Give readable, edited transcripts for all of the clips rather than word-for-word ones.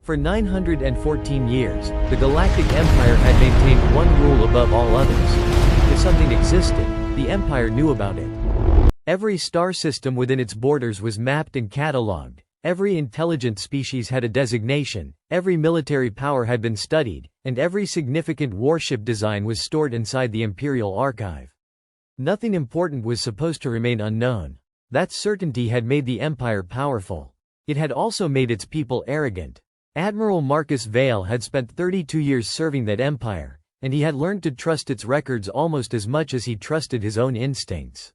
For 914 years, the Galactic Empire had maintained one rule above all others. If something existed, the Empire knew about it. Every star system within its borders was mapped and catalogued, every intelligent species had a designation, every military power had been studied, and every significant warship design was stored inside the Imperial Archive. Nothing important was supposed to remain unknown. That certainty had made the Empire powerful. It had also made its people arrogant. Admiral Marcus Vale had spent 32 years serving that empire, and he had learned to trust its records almost as much as he trusted his own instincts.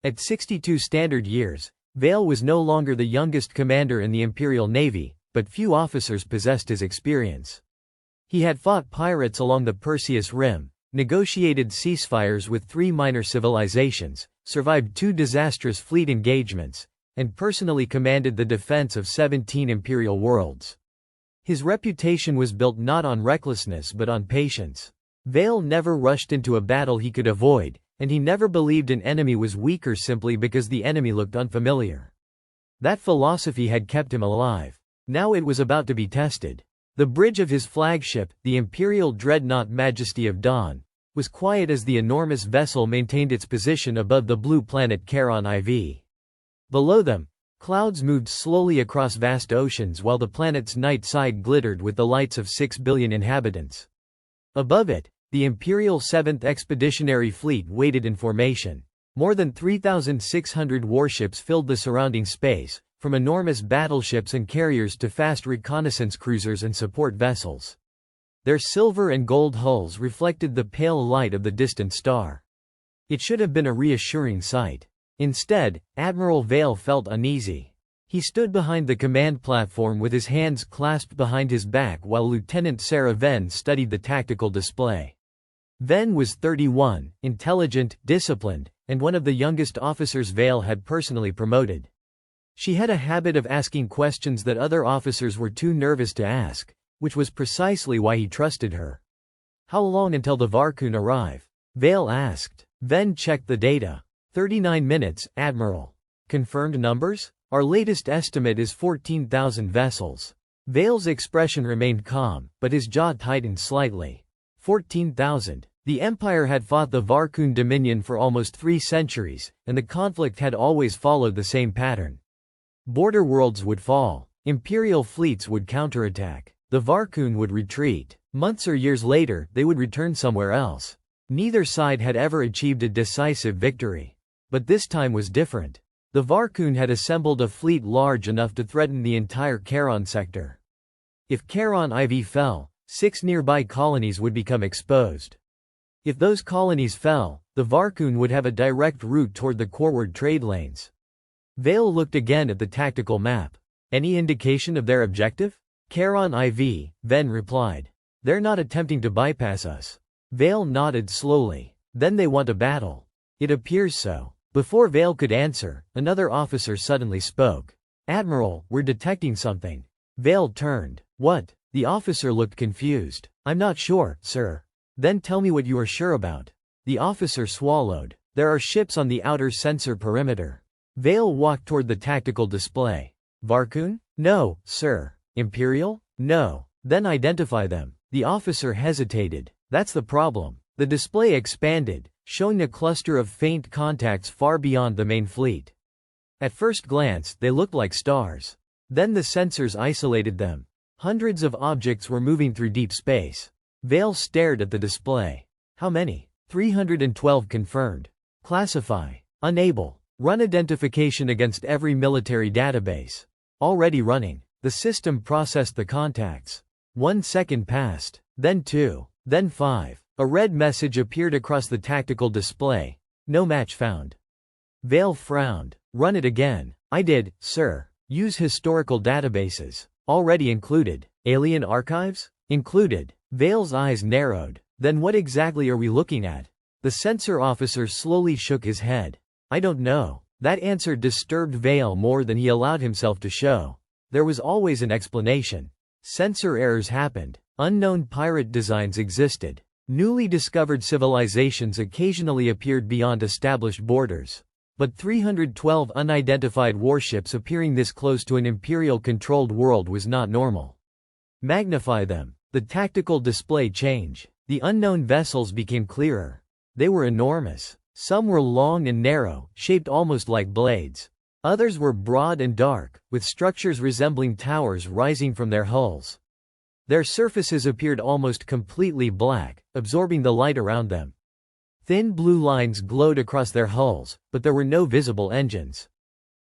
At 62 standard years, Vale was no longer the youngest commander in the Imperial Navy, but few officers possessed his experience. He had fought pirates along the Perseus Rim, negotiated ceasefires with 3 minor civilizations, survived 2 disastrous fleet engagements, and personally commanded the defense of 17 imperial worlds. His reputation was built not on recklessness but on patience. Vale never rushed into a battle he could avoid, and he never believed an enemy was weaker simply because the enemy looked unfamiliar. That philosophy had kept him alive. Now it was about to be tested. The bridge of his flagship, the Imperial Dreadnought Majesty of Dawn, was quiet as the enormous vessel maintained its position above the blue planet Charon IV. Below them, clouds moved slowly across vast oceans while the planet's night side glittered with the lights of 6 billion inhabitants. Above it, the Imperial 7th Expeditionary Fleet waited in formation. More than 3,600 warships filled the surrounding space, from enormous battleships and carriers to fast reconnaissance cruisers and support vessels. Their silver and gold hulls reflected the pale light of the distant star. It should have been a reassuring sight. Instead, Admiral Vale felt uneasy. He stood behind the command platform with his hands clasped behind his back while Lieutenant Sarah Venn studied the tactical display. Venn was 31, intelligent, disciplined, and one of the youngest officers Vale had personally promoted. She had a habit of asking questions that other officers were too nervous to ask, which was precisely why he trusted her. "How long until the Varkani arrive?" Vale asked. Venn checked the data. 39 minutes, Admiral. Confirmed numbers? Our latest estimate is 14,000 vessels. Vale's expression remained calm, but his jaw tightened slightly. 14,000. The Empire had fought the Varkani Dominion for almost 3 centuries, and the conflict had always followed the same pattern. Border worlds would fall. Imperial fleets would counterattack. The Varkani would retreat. Months or years later, they would return somewhere else. Neither side had ever achieved a decisive victory. But this time was different. The Varkani had assembled a fleet large enough to threaten the entire Charon sector. If Charon IV fell, 6 nearby colonies would become exposed. If those colonies fell, the Varkani would have a direct route toward the forward trade lanes. Vale looked again at the tactical map. Any indication of their objective? Charon IV, Venn replied. They're not attempting to bypass us. Vale nodded slowly. Then they want a battle. It appears so. Before Vale could answer, another officer suddenly spoke. Admiral, we're detecting something. Vale turned. What? The officer looked confused. I'm not sure, sir. Then tell me what you are sure about. The officer swallowed. There are ships on the outer sensor perimeter. Vale walked toward the tactical display. Varkani? No, sir. Imperial? No. Then identify them. The officer hesitated. That's the problem. The display expanded, showing a cluster of faint contacts far beyond the main fleet. At first glance, they looked like stars. Then the sensors isolated them. Hundreds of objects were moving through deep space. Vale stared at the display. How many? 312 confirmed. Classify. Unable. Run identification against every military database. Already running. The system processed the contacts. 1 second passed. Then 2. Then 5. A red message appeared across the tactical display. No match found. Vale frowned. Run it again. I did, sir. Use historical databases. Already included. Alien archives? Included. Vale's eyes narrowed. Then what exactly are we looking at? The sensor officer slowly shook his head. I don't know. That answer disturbed Vale more than he allowed himself to show. There was always an explanation. Sensor errors happened. Unknown pirate designs existed. Newly discovered civilizations occasionally appeared beyond established borders. But 312 unidentified warships appearing this close to an Imperial-controlled world was not normal. Magnify them. The tactical display change. The unknown vessels became clearer. They were enormous. Some were long and narrow, shaped almost like blades. Others were broad and dark, with structures resembling towers rising from their hulls. Their surfaces appeared almost completely black, absorbing the light around them. Thin blue lines glowed across their hulls, but there were no visible engines.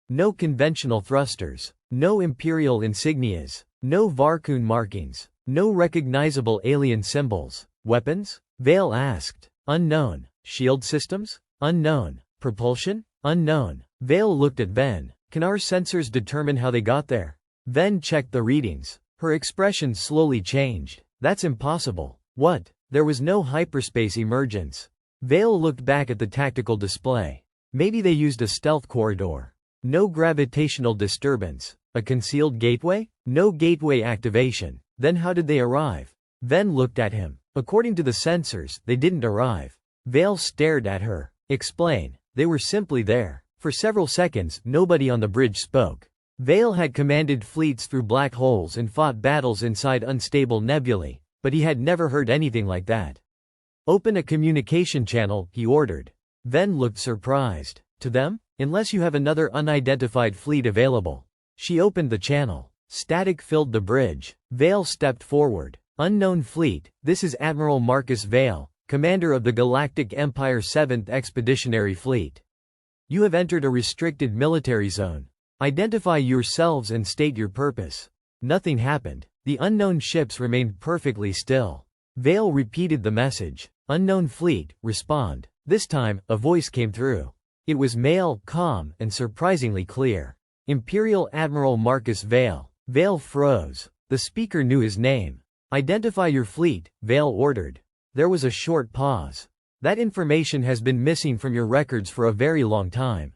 No conventional thrusters. No imperial insignias. No Varkani markings. No recognizable alien symbols. Weapons? Vale asked. Unknown. Shield systems? Unknown. Propulsion? Unknown. Vale looked at Ven. Can our sensors determine how they got there? Ven checked the readings. Her expression slowly changed. That's impossible. What? There was no hyperspace emergence. Vale looked back at the tactical display. Maybe they used a stealth corridor. No gravitational disturbance. A concealed gateway? No gateway activation. Then how did they arrive? Ven looked at him. According to the sensors, they didn't arrive. Vale stared at her. Explain. They were simply there. For several seconds, nobody on the bridge spoke. Vale had commanded fleets through black holes and fought battles inside unstable nebulae, but he had never heard anything like that. Open a communication channel, he ordered. Ven looked surprised. To them? Unless you have another unidentified fleet available. She opened the channel. Static filled the bridge. Vale stepped forward. Unknown fleet, this is Admiral Marcus Vale, commander of the Galactic Empire 7th Expeditionary Fleet. You have entered a restricted military zone. Identify yourselves and state your purpose. Nothing happened. The unknown ships remained perfectly still. Vale repeated the message. Unknown fleet, respond. This time, a voice came through. It was male, calm, and surprisingly clear. Imperial Admiral Marcus Vale. Vale froze. The speaker knew his name. Identify your fleet, Vale ordered. There was a short pause. That information has been missing from your records for a very long time.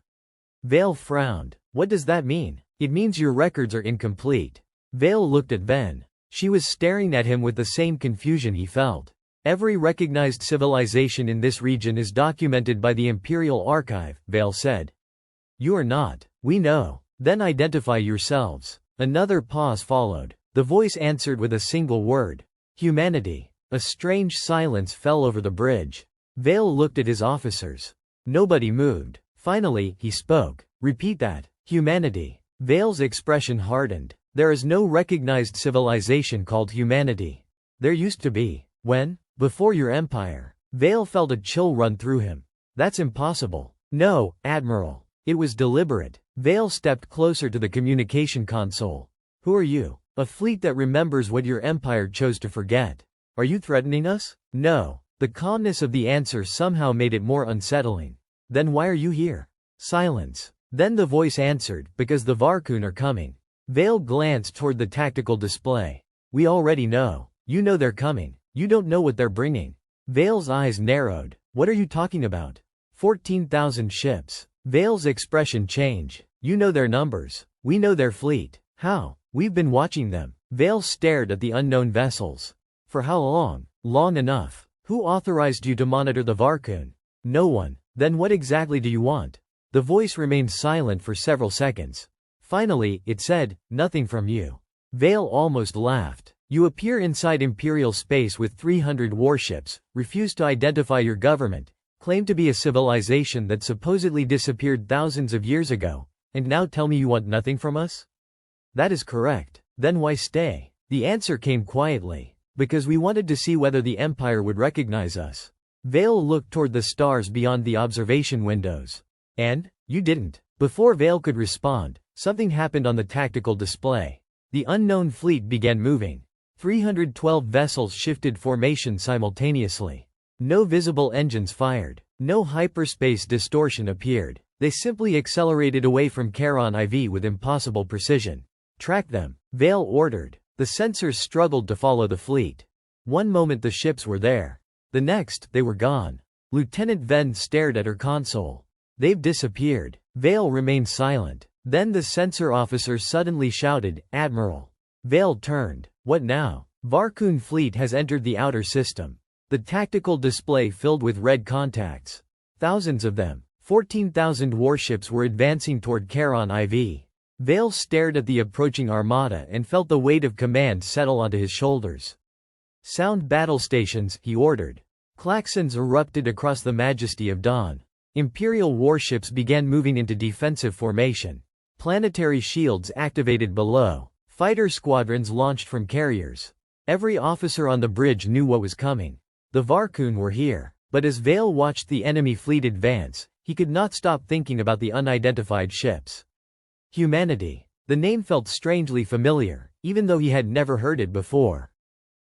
Vale frowned. What does that mean? It means your records are incomplete. Vale looked at Ven. She was staring at him with the same confusion he felt. Every recognized civilization in this region is documented by the Imperial Archive, Vale said. You are not. We know. Then identify yourselves. Another pause followed. The voice answered with a single word. Humanity. A strange silence fell over the bridge. Vale looked at his officers. Nobody moved. Finally, he spoke. Repeat that. Humanity. Vale's expression hardened. There is no recognized civilization called humanity. There used to be. When? Before your empire. Vale felt a chill run through him. That's impossible. No, Admiral. It was deliberate. Vale stepped closer to the communication console. Who are you? A fleet that remembers what your empire chose to forget. Are you threatening us? No. The calmness of the answer somehow made it more unsettling. Then why are you here? Silence. Then the voice answered, because the Varkani are coming. Vale glanced toward the tactical display. We already know. You know they're coming. You don't know what they're bringing. Vale's eyes narrowed. What are you talking about? 14,000 ships. Vale's expression changed. You know their numbers. We know their fleet. How? We've been watching them. Vale stared at the unknown vessels. For how long? Long enough. Who authorized you to monitor the Varkani? No one. Then what exactly do you want? The voice remained silent for several seconds. Finally, it said, nothing from you. Vale almost laughed. You appear inside Imperial space with 300 warships, refuse to identify your government, claim to be a civilization that supposedly disappeared thousands of years ago, and now tell me you want nothing from us? That is correct. Then why stay? The answer came quietly. Because we wanted to see whether the Empire would recognize us. Vale looked toward the stars beyond the observation windows. And? You didn't. Before Vale could respond, something happened on the tactical display. The unknown fleet began moving. 312 vessels shifted formation simultaneously. No visible engines fired. No hyperspace distortion appeared. They simply accelerated away from Charon IV with impossible precision. Track them, Vale ordered. The sensors struggled to follow the fleet. One moment the ships were there. The next, they were gone. Lieutenant Ven stared at her console. They've disappeared. Vale remained silent. Then the sensor officer suddenly shouted, Admiral. Vale turned. What now? Varkani fleet has entered the outer system. The tactical display filled with red contacts. Thousands of them. 14,000 warships were advancing toward Charon IV. Vale stared at the approaching armada and felt the weight of command settle onto his shoulders. "Sound battle stations," he ordered. Klaxons erupted across the majesty of dawn. Imperial warships began moving into defensive formation. Planetary shields activated below. Fighter squadrons launched from carriers. Every officer on the bridge knew what was coming. The Varkani were here. But as Vale watched the enemy fleet advance, he could not stop thinking about the unidentified ships. Humanity. The name felt strangely familiar, even though he had never heard it before.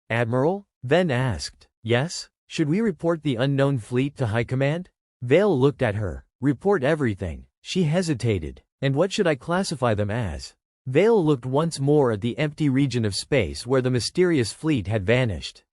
"Admiral?" Ven asked. "Yes? Should we report the unknown fleet to High Command?" Vale looked at her. "Report everything." She hesitated. "And what should I classify them as?" Vale looked once more at the empty region of space where the mysterious fleet had vanished.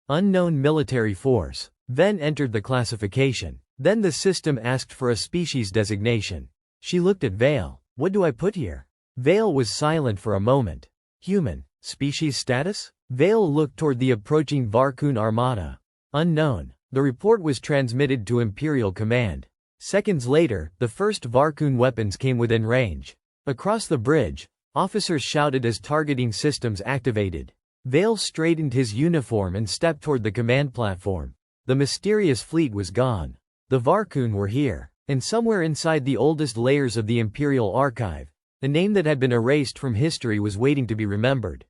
Unknown military force. Ven entered the classification. Then the system asked for a species designation. She looked at Vale. "What do I put here?" Vale was silent for a moment. "Human. Species status?" Vale looked toward the approaching Varkani armada. "Unknown." The report was transmitted to Imperial Command. Seconds later, the first Varkani weapons came within range. Across the bridge, officers shouted as targeting systems activated. Vale straightened his uniform and stepped toward the command platform. The mysterious fleet was gone. The Varkani were here. And somewhere inside the oldest layers of the Imperial Archive, a name that had been erased from history was waiting to be remembered.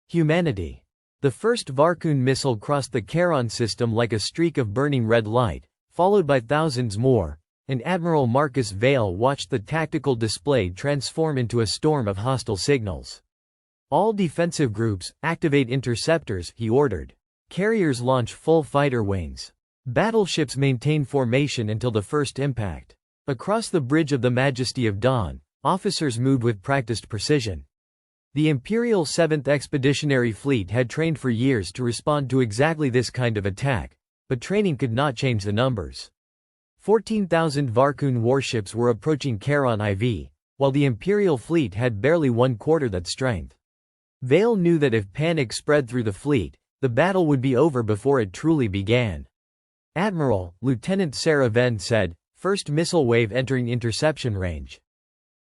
Humanity. The first Varkani missile crossed the Charon system like a streak of burning red light, followed by thousands more, and Admiral Marcus Vale watched the tactical display transform into a storm of hostile signals. "All defensive groups, activate interceptors," he ordered. "Carriers launch full fighter wings. Battleships maintain formation until the first impact." Across the bridge of the Majesty of Dawn, officers moved with practiced precision. The Imperial 7th Expeditionary Fleet had trained for years to respond to exactly this kind of attack, but training could not change the numbers. 14,000 Varkani warships were approaching Charon IV, while the Imperial fleet had barely 1/4 that strength. Vale knew that if panic spread through the fleet, the battle would be over before it truly began. "Admiral," Lieutenant Sarah Ven said, "first missile wave entering interception range."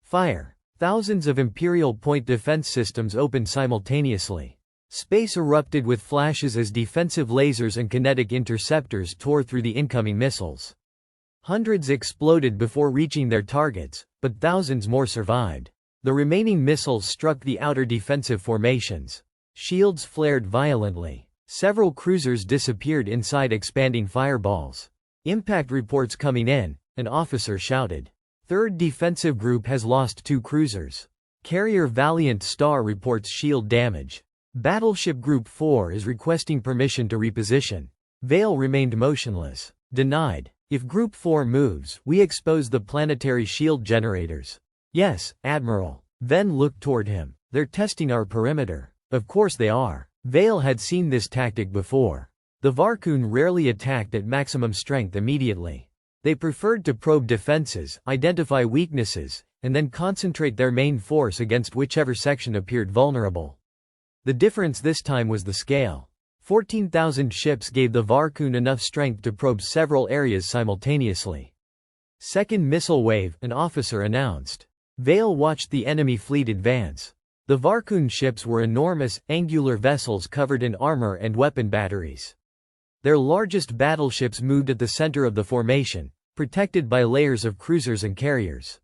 Fire. Thousands of Imperial point defense systems opened simultaneously. Space erupted with flashes as defensive lasers and kinetic interceptors tore through the incoming missiles. Hundreds exploded before reaching their targets, but thousands more survived. The remaining missiles struck the outer defensive formations. Shields flared violently. Several cruisers disappeared inside expanding fireballs. "Impact reports coming in," an officer shouted. "Third defensive group has lost 2 cruisers. Carrier Valiant Star reports shield damage. Battleship Group 4 is requesting permission to reposition." Vale remained motionless. "Denied. If Group 4 moves, we expose the planetary shield generators." "Yes, Admiral." Ven looked toward him. "They're testing our perimeter." "Of course they are." Vale had seen this tactic before. The Varkani rarely attacked at maximum strength immediately. They preferred to probe defenses, identify weaknesses, and then concentrate their main force against whichever section appeared vulnerable. The difference this time was the scale. 14,000 ships gave the Varkani enough strength to probe several areas simultaneously. "Second missile wave," an officer announced. Vale watched the enemy fleet advance. The Varkani ships were enormous, angular vessels covered in armor and weapon batteries. Their largest battleships moved at the center of the formation, protected by layers of cruisers and carriers.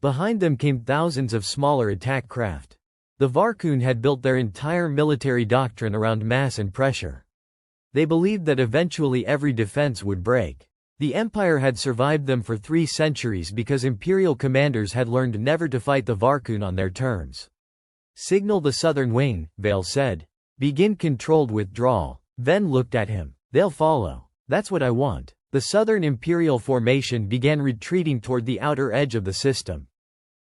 Behind them came thousands of smaller attack craft. The Varkani had built their entire military doctrine around mass and pressure. They believed that eventually every defense would break. The Empire had survived them for 3 centuries because Imperial commanders had learned never to fight the Varkani on their terms. "Signal the southern wing," Vale said. "Begin controlled withdrawal." Ven looked at him. "They'll follow. That's what I want." The southern Imperial formation began retreating toward the outer edge of the system.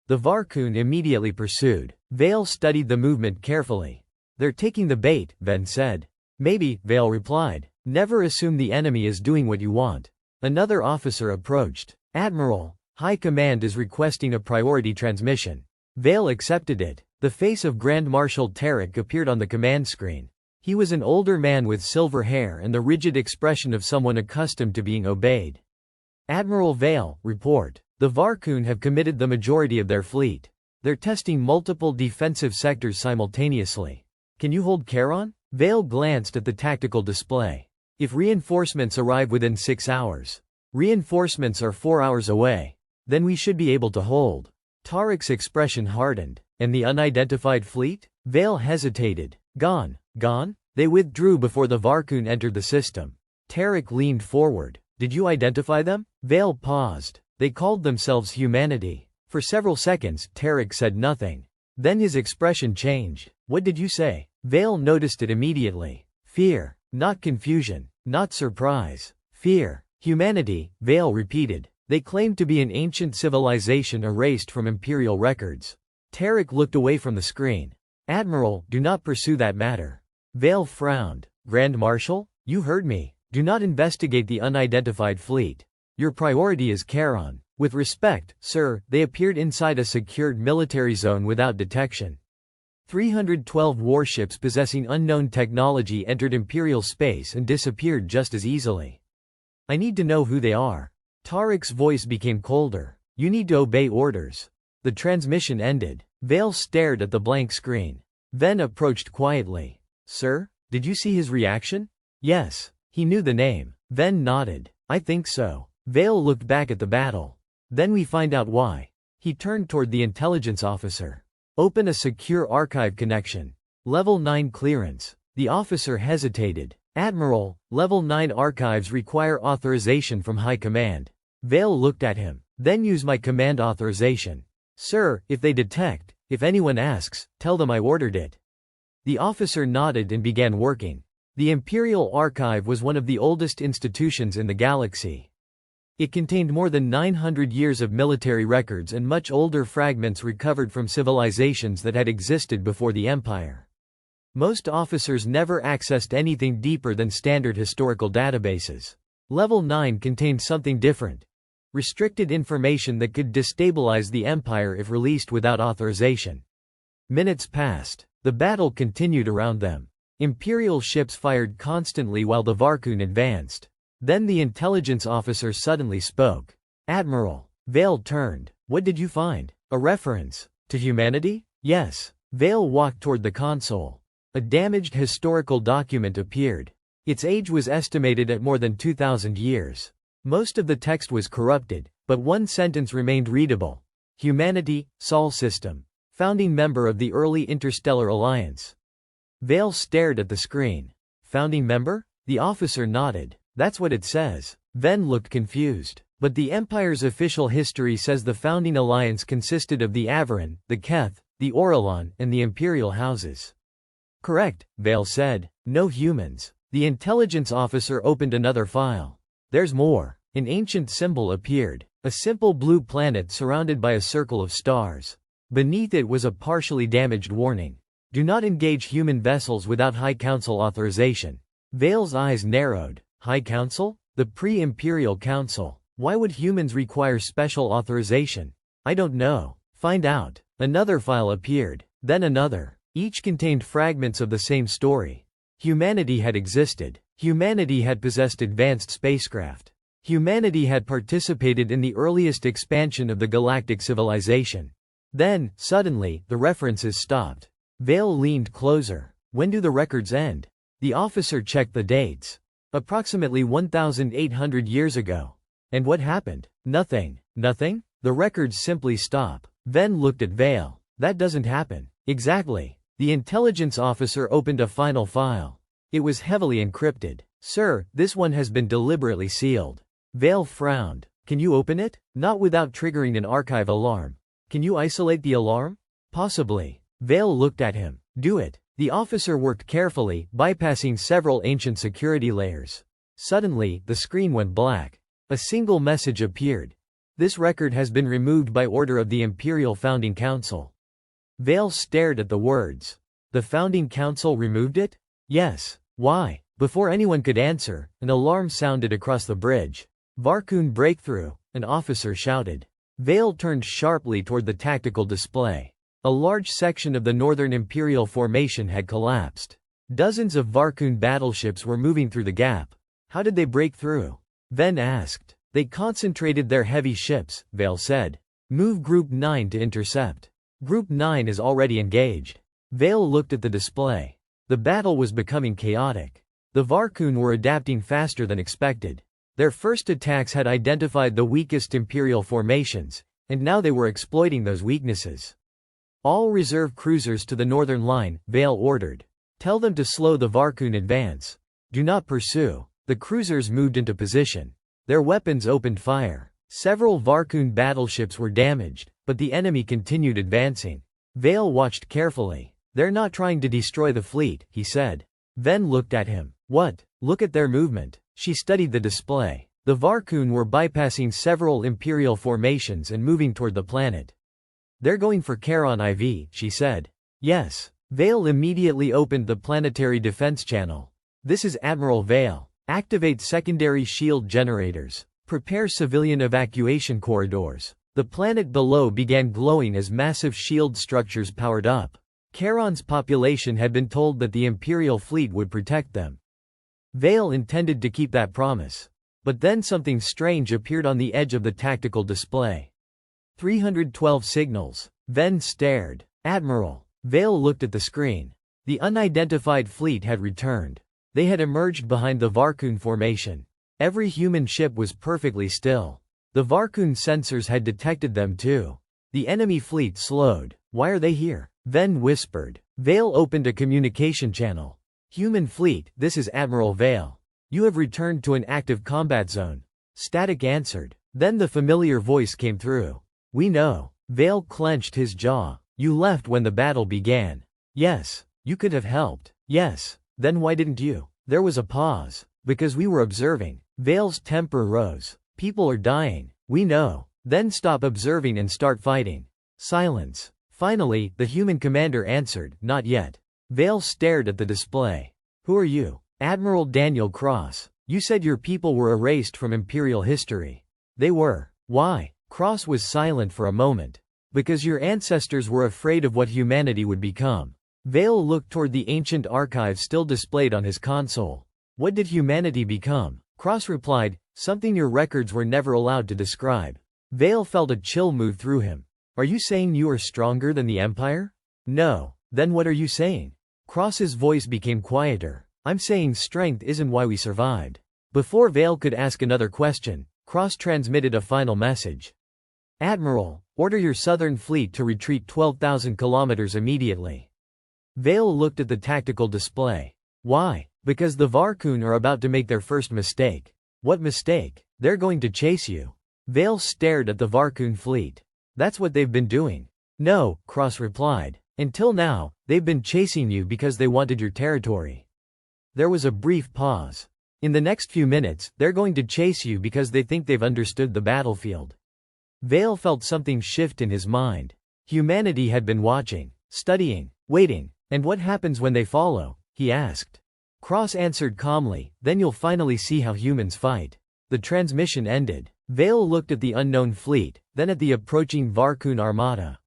The Varkani immediately pursued. Vale studied the movement carefully. "They're taking the bait," Ven said. "Maybe," Vale replied. "Never assume the enemy is doing what you want." Another officer approached. "Admiral, High Command is requesting a priority transmission." Vale accepted it. The face of Grand Marshal Tarek appeared on the command screen. He was an older man with silver hair and the rigid expression of someone accustomed to being obeyed. "Admiral Vale, report. The Varkani have committed the majority of their fleet. They're testing multiple defensive sectors simultaneously. Can you hold Charon? Vale glanced at the tactical display. If reinforcements arrive within 6 hours. Reinforcements are 4 hours away. Then we should be able to hold. Tariq's expression hardened. And the unidentified fleet? Vale hesitated. Gone. Gone? They withdrew before the Varkani entered the system. Tariq leaned forward. Did you identify them? Vale paused. They called themselves humanity. For several seconds, Tariq said nothing. Then his expression changed. What did you say? Vale noticed it immediately. Fear. Not confusion. Not surprise. Fear. Humanity, Vale repeated. They claimed to be an ancient civilization erased from imperial records. Tariq looked away from the screen. Admiral, do not pursue that matter. Vale frowned. Grand Marshal? You heard me. Do not investigate the unidentified fleet. Your priority is Charon. With respect, sir, they appeared inside a secured military zone without detection. 312 warships possessing unknown technology entered imperial space and disappeared just as easily. I need to know who they are. Tariq's voice became colder. You need to obey orders. The transmission ended. Vale stared at the blank screen. Ven approached quietly. Sir, did you see his reaction? Yes. He knew the name. Ven nodded. I think so. Vale looked back at the battle. Then we find out why. He turned toward the intelligence officer. Open a secure archive connection. Level 9 clearance. The officer hesitated. Admiral, Level 9 archives require authorization from High Command. Vale looked at him. Then use my command authorization. Sir, if they detect, if anyone asks, tell them I ordered it. The officer nodded and began working. The Imperial Archive was one of the oldest institutions in the galaxy. It contained more than 900 years of military records and much older fragments recovered from civilizations that had existed before the Empire. Most officers never accessed anything deeper than standard historical databases. Level 9 contained something different. Restricted information that could destabilize the Empire if released without authorization. Minutes passed. The battle continued around them. Imperial ships fired constantly while the Varkani advanced. Then the intelligence officer suddenly spoke. Admiral. Vale turned. What did you find? A reference to humanity? Yes. Vale walked toward the console. A damaged historical document appeared. Its age was estimated at more than 2,000 years. Most of the text was corrupted, but one sentence remained readable. Humanity, Sol System. Founding member of the early Interstellar Alliance. Vale stared at the screen. Founding member? The officer nodded. That's what it says. Ven looked confused. But the Empire's official history says the founding alliance consisted of the Avaran, the Keth, the Orelon, and the Imperial houses. Correct, Vale said. No humans. The intelligence officer opened another file. There's more. An ancient symbol appeared. A simple blue planet surrounded by a circle of stars. Beneath it was a partially damaged warning. Do not engage human vessels without High Council authorization. Vale's eyes narrowed. High Council? The Pre-Imperial Council. Why would humans require special authorization? I don't know. Find out. Another file appeared. Then another. Each contained fragments of the same story. Humanity had existed. Humanity had possessed advanced spacecraft. Humanity had participated in the earliest expansion of the galactic civilization. Then, suddenly, the references stopped. Vale leaned closer. When do the records end? The officer checked the dates. Approximately 1,800 years ago. And what happened? Nothing. Nothing? The records simply stop. Ven looked at Vale. That doesn't happen. Exactly. The intelligence officer opened a final file. It was heavily encrypted. Sir, this one has been deliberately sealed. Vale frowned. Can you open it? Not without triggering an archive alarm. Can you isolate the alarm? Possibly. Vale looked at him. Do it. The officer worked carefully, bypassing several ancient security layers. Suddenly, the screen went black. A single message appeared. This record has been removed by order of the Imperial Founding Council. Vale stared at the words. The Founding Council removed it? Yes. Why? Before anyone could answer, an alarm sounded across the bridge. Varkani breakthrough, an officer shouted. Vale turned sharply toward the tactical display. A large section of the Northern Imperial Formation had collapsed. Dozens of Varkani battleships were moving through the gap. How did they break through? Ven asked. They concentrated their heavy ships, Vale said. Move Group 9 to intercept. Group 9 is already engaged. Vale looked at the display. The battle was becoming chaotic. The Varkani were adapting faster than expected. Their first attacks had identified the weakest Imperial formations, and now they were exploiting those weaknesses. All reserve cruisers to the northern line, Vale ordered. Tell them to slow the Varkani advance. Do not pursue. The cruisers moved into position. Their weapons opened fire. Several Varkani battleships were damaged, but the enemy continued advancing. Vale watched carefully. They're not trying to destroy the fleet, he said. Ven looked at him. What? Look at their movement. She studied the display. The Varkani were bypassing several Imperial formations and moving toward the planet. They're going for Charon IV, she said. Yes. Vale immediately opened the planetary defense channel. This is Admiral Vale. Activate secondary shield generators. Prepare civilian evacuation corridors. The planet below began glowing as massive shield structures powered up. Charon's population had been told that the Imperial fleet would protect them. Vale intended to keep that promise. But then something strange appeared on the edge of the tactical display. 312 signals. Ven stared. Admiral. Vale looked at the screen. The unidentified fleet had returned. They had emerged behind the Varkani formation. Every human ship was perfectly still. The Varkani sensors had detected them too. The enemy fleet slowed. Why are they here? Ven whispered. Vale opened a communication channel. Human fleet, this is Admiral Vale. You have returned to an active combat zone. Static answered. Then the familiar voice came through. We know. Vale clenched his jaw. You left when the battle began. Yes. You could have helped. Yes. Then why didn't you? There was a pause. Because we were observing. Vale's temper rose. People are dying. We know. Then stop observing and start fighting. Silence. Finally, the human commander answered, not yet. Vale stared at the display. Who are you? Admiral Daniel Cross. You said your people were erased from Imperial history. They were. Why? Cross was silent for a moment. Because your ancestors were afraid of what humanity would become. Vale looked toward the ancient archive still displayed on his console. What did humanity become? Cross replied, something your records were never allowed to describe. Vale felt a chill move through him. Are you saying you are stronger than the Empire? No. Then what are you saying? Cross's voice became quieter. I'm saying strength isn't why we survived. Before Vale could ask another question, Cross transmitted a final message. Admiral, order your southern fleet to retreat 12,000 kilometers immediately. Vale looked at the tactical display. Why? Because the Varkani are about to make their first mistake. What mistake? They're going to chase you. Vale stared at the Varkani fleet. That's what they've been doing. No, Cross replied. Until now, they've been chasing you because they wanted your territory. There was a brief pause. In the next few minutes, they're going to chase you because they think they've understood the battlefield. Vale felt something shift in his mind. Humanity had been watching, studying, waiting. And what happens when they follow? He asked. Cross answered calmly, then you'll finally see how humans fight. The transmission ended. Vale looked at the unknown fleet, then at the approaching Varkani armada.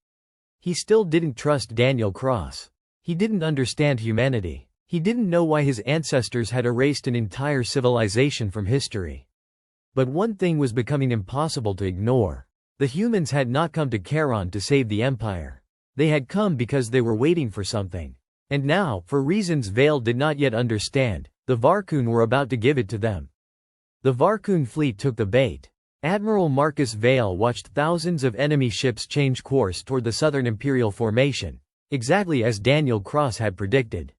He still didn't trust Daniel Cross. He didn't understand humanity. He didn't know why his ancestors had erased an entire civilization from history. But one thing was becoming impossible to ignore. The humans had not come to Charon to save the Empire. They had come because they were waiting for something. And now, for reasons Vale did not yet understand, the Varkani were about to give it to them. The Varkani fleet took the bait. Admiral Marcus Vale watched thousands of enemy ships change course toward the southern Imperial formation, exactly as Daniel Cross had predicted.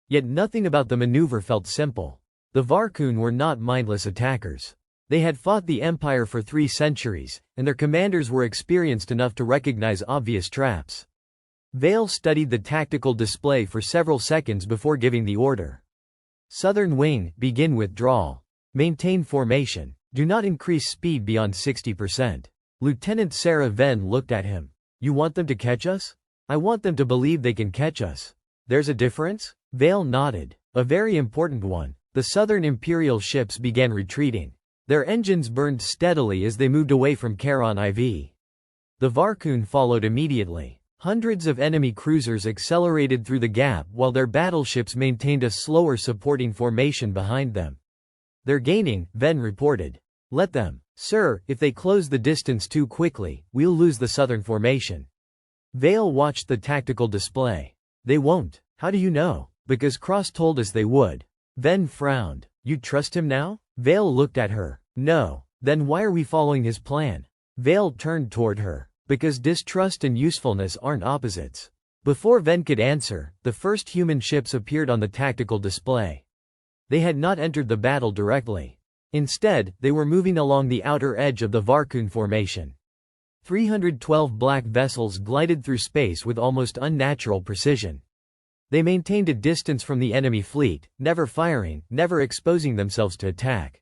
Yet nothing about the maneuver felt simple. The Varkani were not mindless attackers. They had fought the Empire for 3 centuries, and their commanders were experienced enough to recognize obvious traps. Vale studied the tactical display for several seconds before giving the order. Southern wing, begin withdrawal. Maintain formation. Do not increase speed beyond 60%. Lieutenant Sarah Ven looked at him. You want them to catch us? I want them to believe they can catch us. There's a difference? Vale nodded. A very important one. The southern Imperial ships began retreating. Their engines burned steadily as they moved away from Charon IV. The Varkani followed immediately. Hundreds of enemy cruisers accelerated through the gap while their battleships maintained a slower supporting formation behind them. They're gaining, Ven reported. Let them. Sir, if they close the distance too quickly, we'll lose the southern formation. Vale watched the tactical display. They won't. How do you know? Because Cross told us they would. Ven frowned. You trust him now? Vale looked at her. No. Then why are we following his plan? Vale turned toward her. Because distrust and usefulness aren't opposites. Before Ven could answer, the first human ships appeared on the tactical display. They had not entered the battle directly. Instead, they were moving along the outer edge of the Varkani formation. 312 black vessels glided through space with almost unnatural precision. They maintained a distance from the enemy fleet, never firing, never exposing themselves to attack.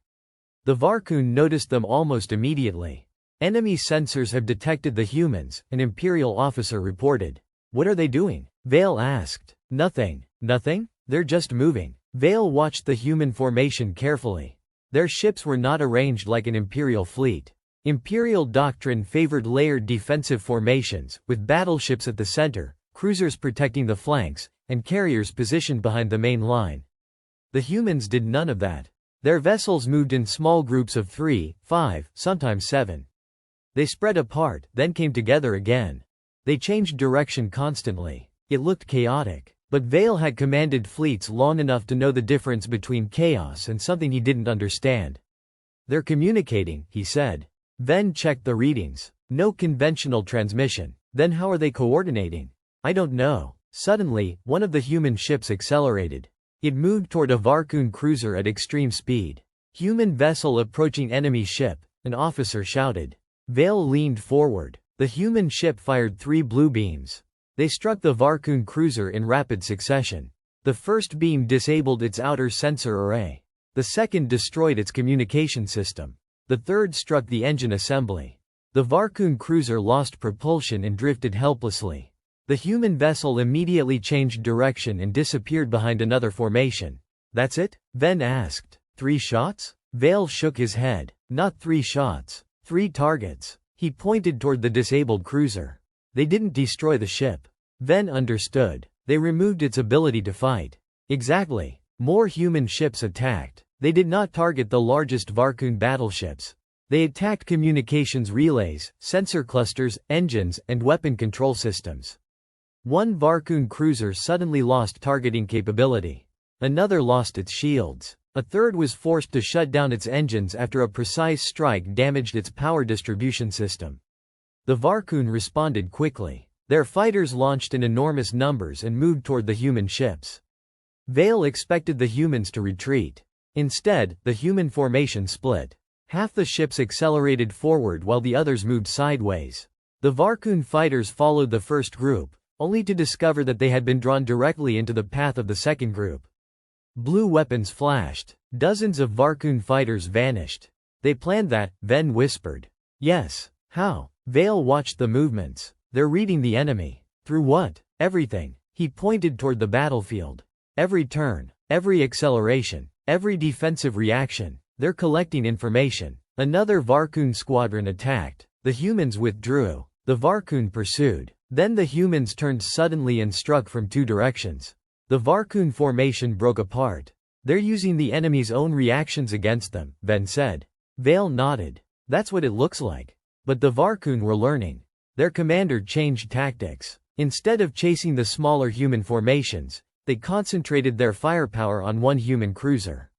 The Varkani noticed them almost immediately. Enemy sensors have detected the humans, an Imperial officer reported. What are they doing? Vale asked. Nothing. Nothing? They're just moving. Vale watched the human formation carefully. Their ships were not arranged like an Imperial fleet. Imperial doctrine favored layered defensive formations, with battleships at the center, cruisers protecting the flanks, and carriers positioned behind the main line. The humans did none of that. Their vessels moved in small groups of 3, 5, sometimes 7. They spread apart, then came together again. They changed direction constantly. It looked chaotic. But Vale had commanded fleets long enough to know the difference between chaos and something he didn't understand. They're communicating, he said. Ven checked the readings. No conventional transmission. Then how are they coordinating? I don't know. Suddenly, one of the human ships accelerated. It moved toward a Varkani cruiser at extreme speed. Human vessel approaching enemy ship, an officer shouted. Vale leaned forward. The human ship fired 3 blue beams. They struck the Varkani cruiser in rapid succession. The first beam disabled its outer sensor array. The second destroyed its communication system. The third struck the engine assembly. The Varkani cruiser lost propulsion and drifted helplessly. The human vessel immediately changed direction and disappeared behind another formation. That's it? Ven asked. 3 shots? Vale shook his head. Not 3 shots. 3 targets. He pointed toward the disabled cruiser. They didn't destroy the ship. Ven understood. They removed its ability to fight. Exactly. More human ships attacked. They did not target the largest Varkani battleships. They attacked communications relays, sensor clusters, engines, and weapon control systems. One Varkani cruiser suddenly lost targeting capability. Another lost its shields. A third was forced to shut down its engines after a precise strike damaged its power distribution system. The Varkani responded quickly. Their fighters launched in enormous numbers and moved toward the human ships. Vale expected the humans to retreat. Instead, the human formation split. Half the ships accelerated forward while the others moved sideways. The Varkani fighters followed the first group, only to discover that they had been drawn directly into the path of the second group. Blue weapons flashed. Dozens of Varkani fighters vanished. They planned that, Ven whispered. Yes. How? Vale watched the movements. They're reading the enemy. Through what? Everything. He pointed toward the battlefield. Every turn, every acceleration, every defensive reaction. They're collecting information. Another Varkani squadron attacked. The humans withdrew. The Varkani pursued. Then the humans turned suddenly and struck from 2 directions. The Varkani formation broke apart. They're using the enemy's own reactions against them, Ven said. Vale nodded. That's what it looks like. But the Varkani were learning. Their commander changed tactics. Instead of chasing the smaller human formations, they concentrated their firepower on one human cruiser.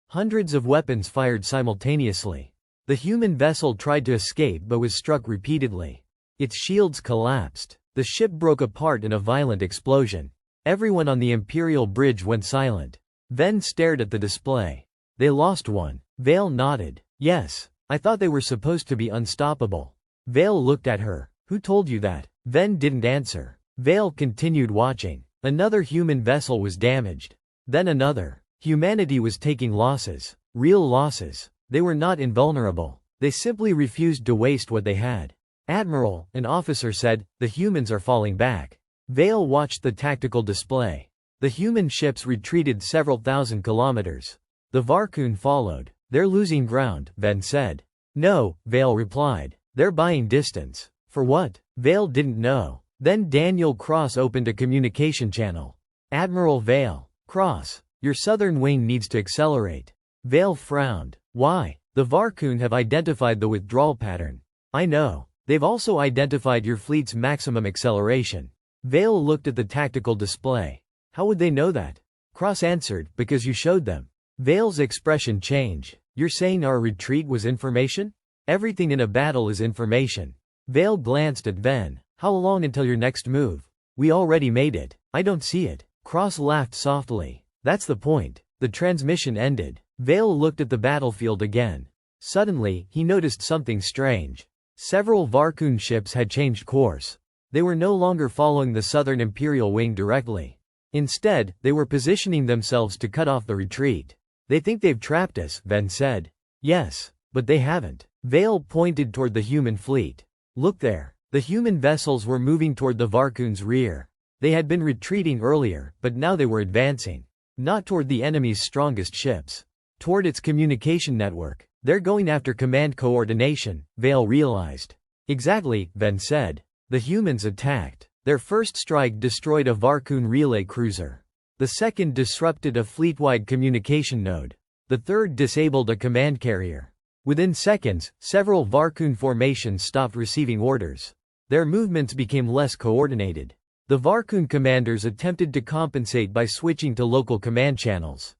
Hundreds of weapons fired simultaneously. The human vessel tried to escape but was struck repeatedly. Its shields collapsed. The ship broke apart in a violent explosion. Everyone on the Imperial bridge went silent. Ven stared at the display. They lost one. Vale nodded. Yes. I thought they were supposed to be unstoppable. Vale looked at her. Who told you that? Ven didn't answer. Vale continued watching. Another human vessel was damaged. Then another. Humanity was taking losses. Real losses. They were not invulnerable. They simply refused to waste what they had. Admiral, an officer said, the humans are falling back. Vale watched the tactical display. The human ships retreated several thousand kilometers. The Varkani followed. They're losing ground, Ven said. No, Vale replied. They're buying distance. For what? Vale didn't know. Then Daniel Cross opened a communication channel. Admiral Vale. Cross. Your southern wing needs to accelerate. Vale frowned. Why? The Varkani have identified the withdrawal pattern. I know. They've also identified your fleet's maximum acceleration. Vale looked at the tactical display. How would they know that? Cross answered, because you showed them. Vale's expression changed. You're saying our retreat was information? Everything in a battle is information. Vale glanced at Ven. How long until your next move? We already made it. I don't see it. Cross laughed softly. That's the point. The transmission ended. Vale looked at the battlefield again. Suddenly, he noticed something strange. Several Varkani ships had changed course. They were no longer following the southern Imperial wing directly. Instead, they were positioning themselves to cut off the retreat. They think they've trapped us, Ven said. Yes, but they haven't. Vale pointed toward the human fleet. Look there. The human vessels were moving toward the Varkani's rear. They had been retreating earlier, but now they were advancing. Not toward the enemy's strongest ships. Toward its communication network. They're going after command coordination, Vale realized. Exactly, Ven said. The humans attacked. Their first strike destroyed a Varkani relay cruiser. The second disrupted a fleet-wide communication node. The third disabled a command carrier. Within seconds, several Varkani formations stopped receiving orders. Their movements became less coordinated. The Varkani commanders attempted to compensate by switching to local command channels.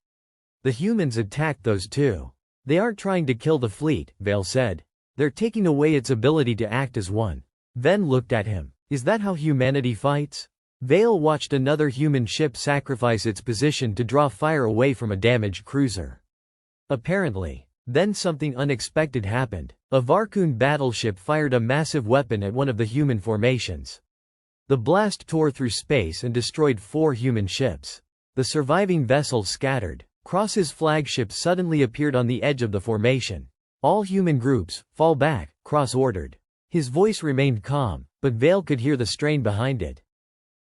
The humans attacked those too. They aren't trying to kill the fleet, Vale said. They're taking away its ability to act as one. Ven looked at him. Is that how humanity fights? Vale watched another human ship sacrifice its position to draw fire away from a damaged cruiser. Apparently. Then something unexpected happened. A Varkani battleship fired a massive weapon at one of the human formations. The blast tore through space and destroyed 4 human ships. The surviving vessels scattered. Cross's flagship suddenly appeared on the edge of the formation. All human groups, fall back, Cross ordered. His voice remained calm, but Vale could hear the strain behind it.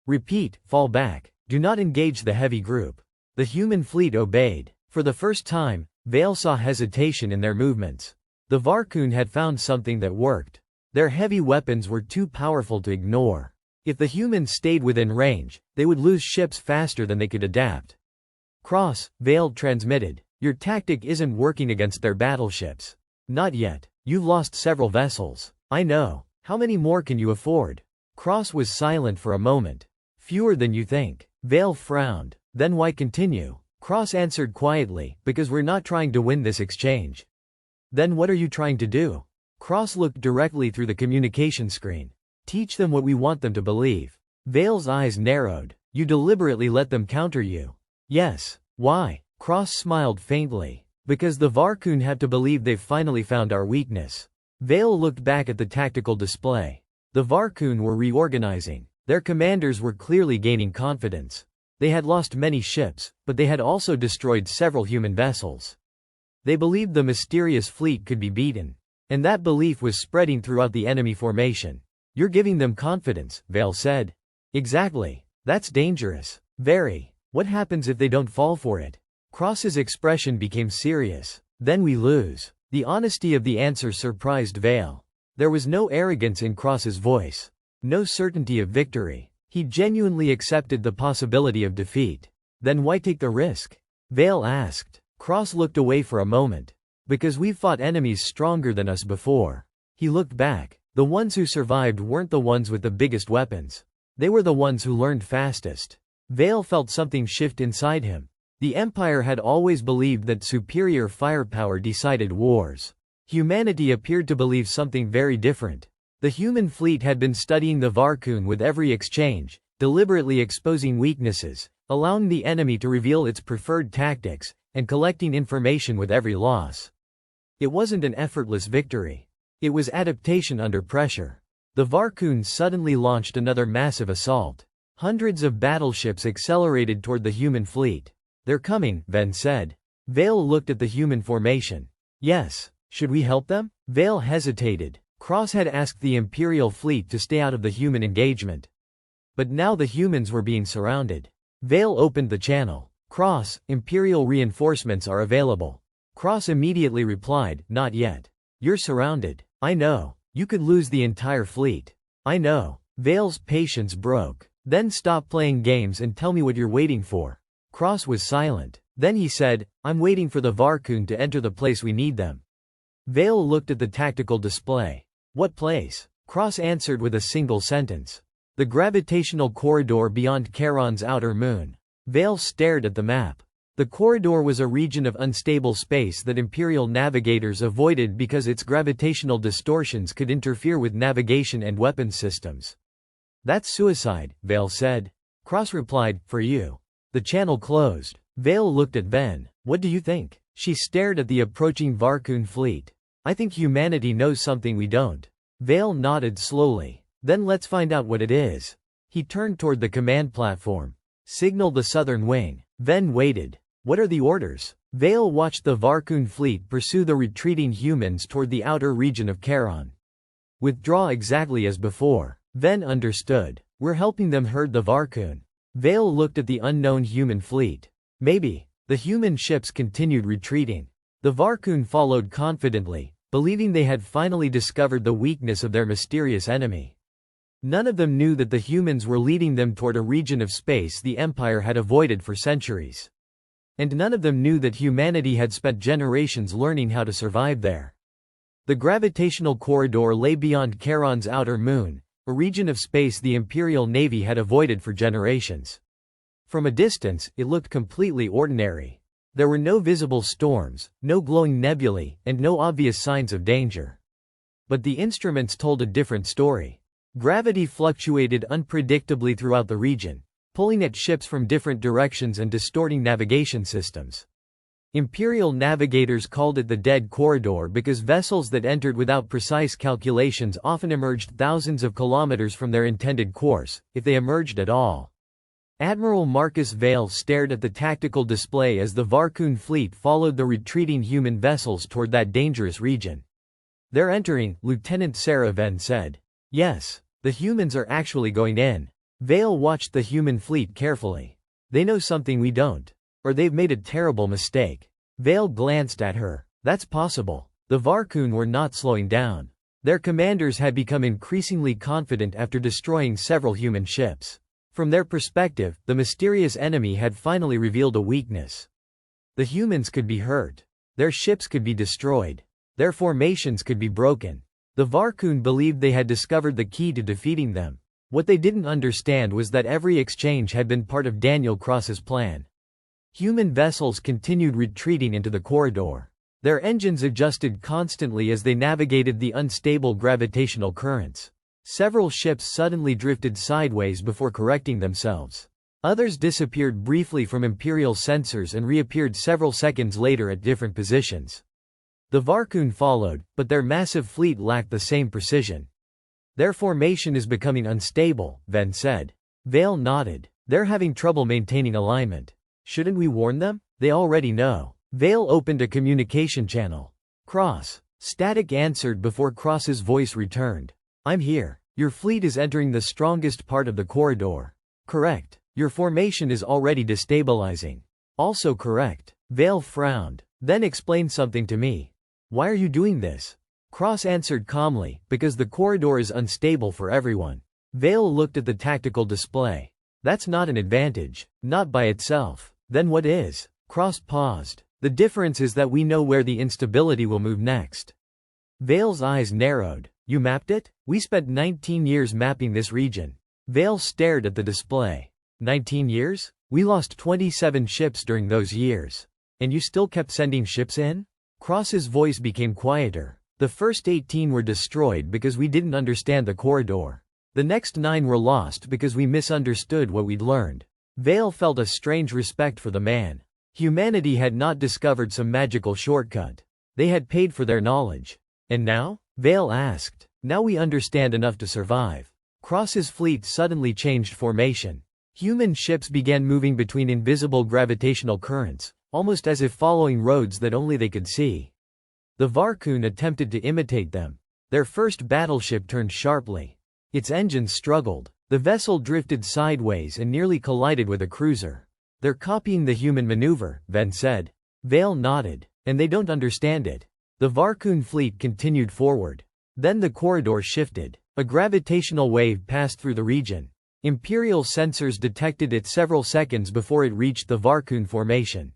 Repeat, fall back. Do not engage the heavy group. The human fleet obeyed. For the first time, Vale saw hesitation in their movements. The Varkani had found something that worked. Their heavy weapons were too powerful to ignore. If the humans stayed within range, they would lose ships faster than they could adapt. Cross, Vale transmitted. Your tactic isn't working against their battleships. Not yet. You've lost several vessels. I know. How many more can you afford? Cross was silent for a moment. Fewer than you think. Vale frowned. Then why continue? Cross answered quietly, because we're not trying to win this exchange. Then what are you trying to do? Cross looked directly through the communication screen. Teach them what we want them to believe. Vale's eyes narrowed. You deliberately let them counter you. Yes. Why? Cross smiled faintly. Because the Varkani have to believe they've finally found our weakness. Vale looked back at the tactical display. The Varkani were reorganizing. Their commanders were clearly gaining confidence. They had lost many ships, but they had also destroyed several human vessels. They believed the mysterious fleet could be beaten. And that belief was spreading throughout the enemy formation. You're giving them confidence, Vale said. Exactly. That's dangerous. Very. What happens if they don't fall for it? Cross's expression became serious. Then we lose. The honesty of the answer surprised Vale. There was no arrogance in Cross's voice. No certainty of victory. He genuinely accepted the possibility of defeat. Then why take the risk? Vale asked. Cross looked away for a moment. Because we've fought enemies stronger than us before. He looked back. The ones who survived weren't the ones with the biggest weapons. They were the ones who learned fastest. Vale felt something shift inside him. The Empire had always believed that superior firepower decided wars. Humanity appeared to believe something very different. The human fleet had been studying the Varkani with every exchange, deliberately exposing weaknesses, allowing the enemy to reveal its preferred tactics, and collecting information with every loss. It wasn't an effortless victory. It was adaptation under pressure. The Varkani suddenly launched another massive assault. Hundreds of battleships accelerated toward the human fleet. They're coming, Ven said. Vale looked at the human formation. Yes. Should we help them? Vale hesitated. Cross had asked the Imperial fleet to stay out of the human engagement. But now the humans were being surrounded. Vale opened the channel. Cross, Imperial reinforcements are available. Cross immediately replied, not yet. You're surrounded. I know. You could lose the entire fleet. I know. Vale's patience broke. Then stop playing games and tell me what you're waiting for. Cross was silent. Then he said, I'm waiting for the Varkani to enter the place we need them. Vale looked at the tactical display. What place? Cross answered with a single sentence. The gravitational corridor beyond Charon's outer moon. Vale stared at the map. The corridor was a region of unstable space that Imperial navigators avoided because its gravitational distortions could interfere with navigation and weapons systems. That's suicide, Vale said. Cross replied, for you. The channel closed. Vale looked at Ven. What do you think? She stared at the approaching Varkani fleet. I think humanity knows something we don't. Vale nodded slowly. Then let's find out what it is. He turned toward the command platform. Signal the southern wing. Ven waited. What are the orders? Vale watched the Varkani fleet pursue the retreating humans toward the outer region of Charon. Withdraw exactly as before. Ven understood. We're helping them herd the Varkani. Vale looked at the unknown human fleet. Maybe. The human ships continued retreating. The Varkani followed confidently, believing they had finally discovered the weakness of their mysterious enemy. None of them knew that the humans were leading them toward a region of space the Empire had avoided for centuries. And none of them knew that humanity had spent generations learning how to survive there. The gravitational corridor lay beyond Charon's outer moon, a region of space the Imperial Navy had avoided for generations. From a distance, it looked completely ordinary. There were no visible storms, no glowing nebulae, and no obvious signs of danger. But the instruments told a different story. Gravity fluctuated unpredictably throughout the region, pulling at ships from different directions and distorting navigation systems. Imperial navigators called it the Dead Corridor because vessels that entered without precise calculations often emerged thousands of kilometers from their intended course, if they emerged at all. Admiral Marcus Vale stared at the tactical display as the Varkani fleet followed the retreating human vessels toward that dangerous region. They're entering, Lieutenant Sarah Ven said. Yes, the humans are actually going in. Vale watched the human fleet carefully. They know something we don't. Or they've made a terrible mistake. Vale glanced at her. That's possible. The Varkani were not slowing down. Their commanders had become increasingly confident after destroying several human ships. From their perspective, the mysterious enemy had finally revealed a weakness. The humans could be hurt. Their ships could be destroyed. Their formations could be broken. The Varkani believed they had discovered the key to defeating them. What they didn't understand was that every exchange had been part of Daniel Cross's plan. Human vessels continued retreating into the corridor. Their engines adjusted constantly as they navigated the unstable gravitational currents. Several ships suddenly drifted sideways before correcting themselves. Others disappeared briefly from Imperial sensors and reappeared several seconds later at different positions. The Varkani followed, but their massive fleet lacked the same precision. Their formation is becoming unstable, Ven said. Vale nodded. They're having trouble maintaining alignment. Shouldn't we warn them? They already know. Vale opened a communication channel. Cross. Static answered before Cross's voice returned. I'm here. Your fleet is entering the strongest part of the corridor. Correct. Your formation is already destabilizing. Also correct. Vale frowned. Then explain something to me. Why are you doing this? Cross answered calmly, because the corridor is unstable for everyone. Vale looked at the tactical display. That's not an advantage. Not by itself. Then what is? Cross paused. The difference is that we know where the instability will move next. Vale's eyes narrowed. You mapped it? We spent 19 years mapping this region. Vale stared at the display. 19 years? We lost 27 ships during those years. And you still kept sending ships in? Cross's voice became quieter. The first 18 were destroyed because we didn't understand the corridor. The next 9 were lost because we misunderstood what we'd learned. Vale felt a strange respect for the man. Humanity had not discovered some magical shortcut. They had paid for their knowledge. And now? Vale asked. Now we understand enough to survive. Cross's fleet suddenly changed formation. Human ships began moving between invisible gravitational currents, almost as if following roads that only they could see. The Varkani attempted to imitate them. Their first battleship turned sharply. Its engines struggled. The vessel drifted sideways and nearly collided with a cruiser. They're copying the human maneuver, Ven said. Vale nodded. And they don't understand it. The Varkani fleet continued forward. Then the corridor shifted. A gravitational wave passed through the region. Imperial sensors detected it several seconds before it reached the Varkani formation.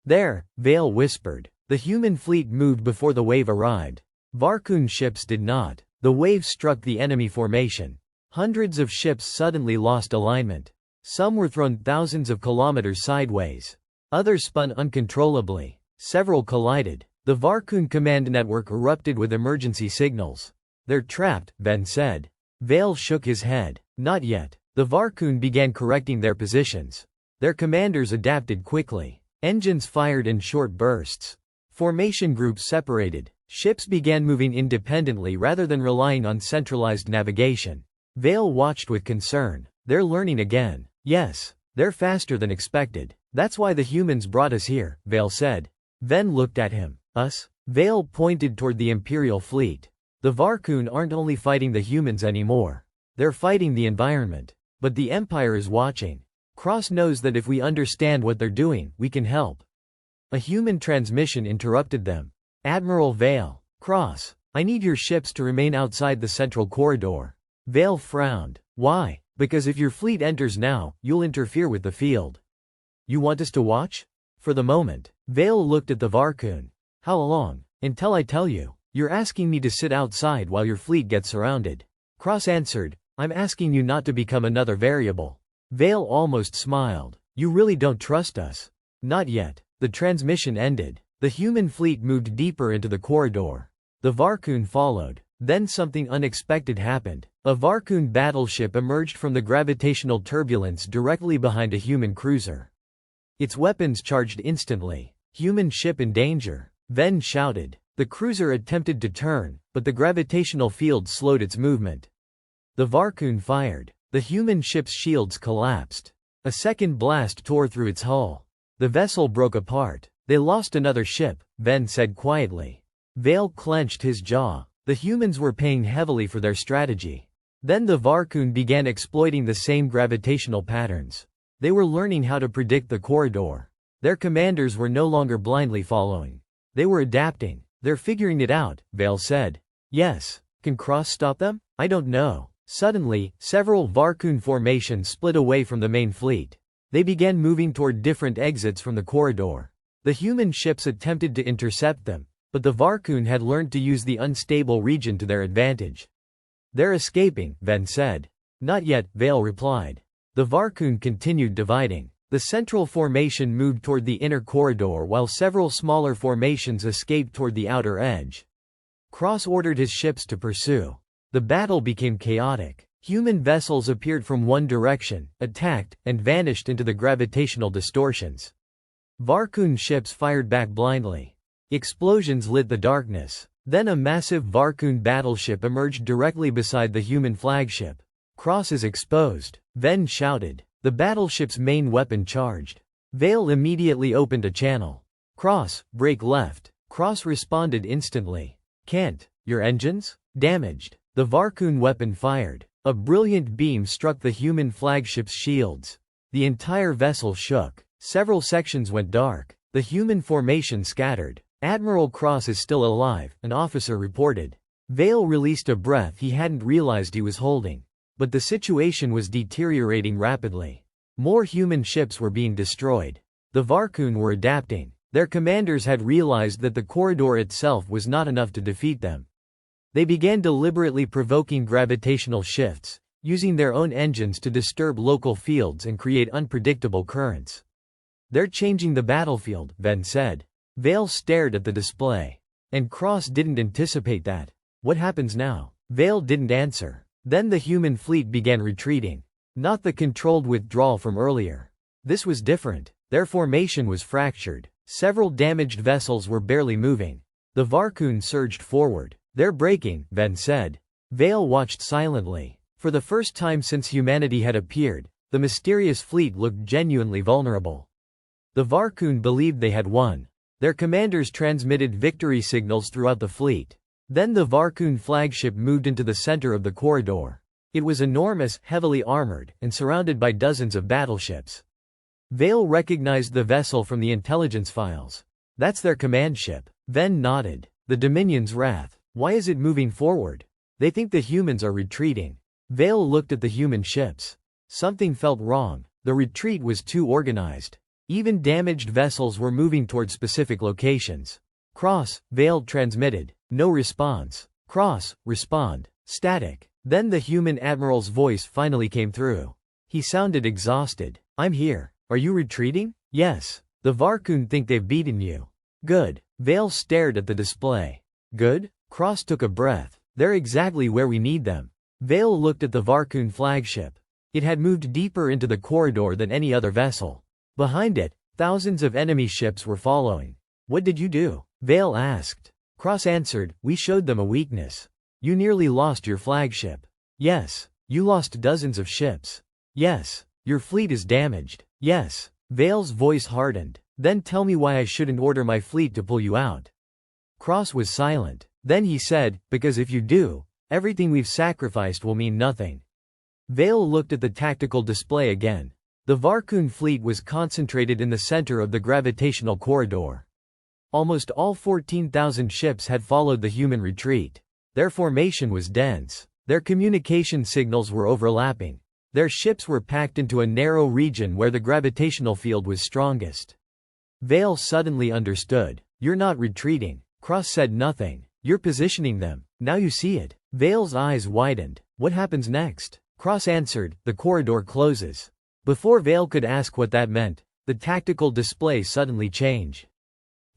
There, Vale whispered. The human fleet moved before the wave arrived. Varkani ships did not. The wave struck the enemy formation. Hundreds of ships suddenly lost alignment. Some were thrown thousands of kilometers sideways. Others spun uncontrollably. Several collided. The Varkun command network erupted with emergency signals. "They're trapped," Ben said. Vale shook his head. "Not yet." The Varkun began correcting their positions. Their commanders adapted quickly. Engines fired in short bursts. Formation groups separated. Ships began moving independently rather than relying on centralized navigation. Vale watched with concern. "They're learning again." "Yes, they're faster than expected. That's why the humans brought us here," Vale said. Ven looked at him. "Us?" Vale pointed toward the Imperial fleet. "The Varkun aren't only fighting the humans anymore. They're fighting the environment. But the Empire is watching. Cross knows that if we understand what they're doing, we can help." A human transmission interrupted them. "Admiral Vale." "Cross, I need your ships to remain outside the central corridor." Vale frowned. "Why?" "Because if your fleet enters now, you'll interfere with the field." "You want us to watch?" "For the moment." Vale looked at the Varkun. "How long?" "Until I tell you." "You're asking me to sit outside while your fleet gets surrounded." Cross answered, "I'm asking you not to become another variable." Vale almost smiled. "You really don't trust us?" "Not yet." The transmission ended. The human fleet moved deeper into the corridor. The Varkun followed. Then something unexpected happened. A Varkun battleship emerged from the gravitational turbulence directly behind a human cruiser. Its weapons charged instantly. "Human ship in danger," Ven shouted. The cruiser attempted to turn, but the gravitational field slowed its movement. The Varkun fired. The human ship's shields collapsed. A second blast tore through its hull. The vessel broke apart. "They lost another ship," Ven said quietly. Vale clenched his jaw. The humans were paying heavily for their strategy. Then the Varkun began exploiting the same gravitational patterns. They were learning how to predict the corridor. Their commanders were no longer blindly following. They were adapting. "They're figuring it out," Vale said. "Yes. Can Cross stop them?" "I don't know." Suddenly, several Varkun formations split away from the main fleet. They began moving toward different exits from the corridor. The human ships attempted to intercept them, but the Varkun had learned to use the unstable region to their advantage. "They're escaping," Ven said. "Not yet," Vale replied. The Varkun continued dividing. The central formation moved toward the inner corridor while several smaller formations escaped toward the outer edge. Cross ordered his ships to pursue. The battle became chaotic. Human vessels appeared from one direction, attacked, and vanished into the gravitational distortions. Varkun ships fired back blindly. Explosions lit the darkness. Then a massive Varkun battleship emerged directly beside the human flagship. "Cross is exposed," Ven shouted. The battleship's main weapon charged. Vale immediately opened a channel. "Cross, brake left." Cross responded instantly. "Can't. Your engines? Damaged." The Varkun weapon fired. A brilliant beam struck the human flagship's shields. The entire vessel shook. Several sections went dark. The human formation scattered. "Admiral Cross is still alive," an officer reported. Vale released a breath he hadn't realized he was holding. But the situation was deteriorating rapidly. More human ships were being destroyed. The Varkun were adapting. Their commanders had realized that the corridor itself was not enough to defeat them. They began deliberately provoking gravitational shifts, using their own engines to disturb local fields and create unpredictable currents. "They're changing the battlefield," Ven said. Vale stared at the display. And Cross didn't anticipate that. "What happens now?" Vale didn't answer. Then the human fleet began retreating. Not the controlled withdrawal from earlier. This was different. Their formation was fractured. Several damaged vessels were barely moving. The Varkun surged forward. "They're breaking," Ven said. Vale watched silently. For the first time since humanity had appeared, the mysterious fleet looked genuinely vulnerable. The Varkun believed they had won. Their commanders transmitted victory signals throughout the fleet. Then the Varkun flagship moved into the center of the corridor. It was enormous, heavily armored, and surrounded by dozens of battleships. Vale recognized the vessel from the intelligence files. "That's their command ship." Ven nodded. "The Dominion's Wrath. Why is it moving forward?" "They think the humans are retreating." Vale looked at the human ships. Something felt wrong. The retreat was too organized. Even damaged vessels were moving toward specific locations. "Cross," Vale transmitted. No response. Cross, respond. Static. Then the human admiral's voice finally came through. He sounded exhausted. I'm here. Are you retreating? Yes. The Varkun think they've beaten you. Good. Vale stared at the display. Good? Cross took a breath. They're exactly where we need them. Vale looked at the Varkun flagship. It had moved deeper into the corridor than any other vessel. Behind it, thousands of enemy ships were following. What did you do? Vale asked. Cross answered, we showed them a weakness. You nearly lost your flagship. Yes. You lost dozens of ships. Yes. Your fleet is damaged. Yes. Vale's voice hardened. Then tell me why I shouldn't order my fleet to pull you out. Cross was silent. Then he said, because if you do, everything we've sacrificed will mean nothing. Vale looked at the tactical display again. The Varkun fleet was concentrated in the center of the gravitational corridor. Almost all 14,000 ships had followed the human retreat. Their formation was dense. Their communication signals were overlapping. Their ships were packed into a narrow region where the gravitational field was strongest. Vale suddenly understood. You're not retreating. Cross said nothing. You're positioning them. Now you see it. Vale's eyes widened. What happens next? Cross answered, the corridor closes. Before Vale could ask what that meant, the tactical display suddenly changed.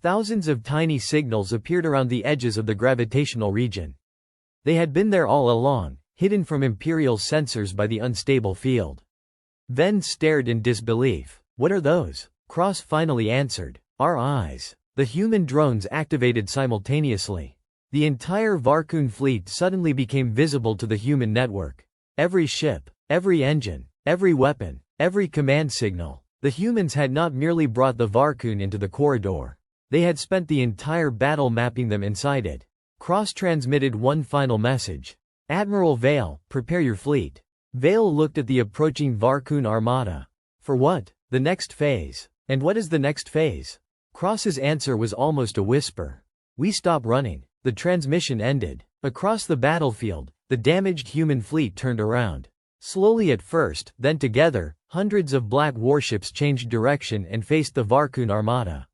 Thousands of tiny signals appeared around the edges of the gravitational region. They had been there all along, hidden from Imperial sensors by the unstable field. Ven stared in disbelief. What are those? Cross finally answered. Our eyes. The human drones activated simultaneously. The entire Varkun fleet suddenly became visible to the human network. Every ship, every engine, every weapon, every command signal. The humans had not merely brought the Varkun into the corridor. They had spent the entire battle mapping them inside it. Cross transmitted one final message. Admiral Vale, prepare your fleet. Vale looked at the approaching Varkun armada. For what? The next phase. And what is the next phase? Cross's answer was almost a whisper. We stop running. The transmission ended. Across the battlefield, the damaged human fleet turned around. Slowly at first, then together, hundreds of black warships changed direction and faced the Varkun armada.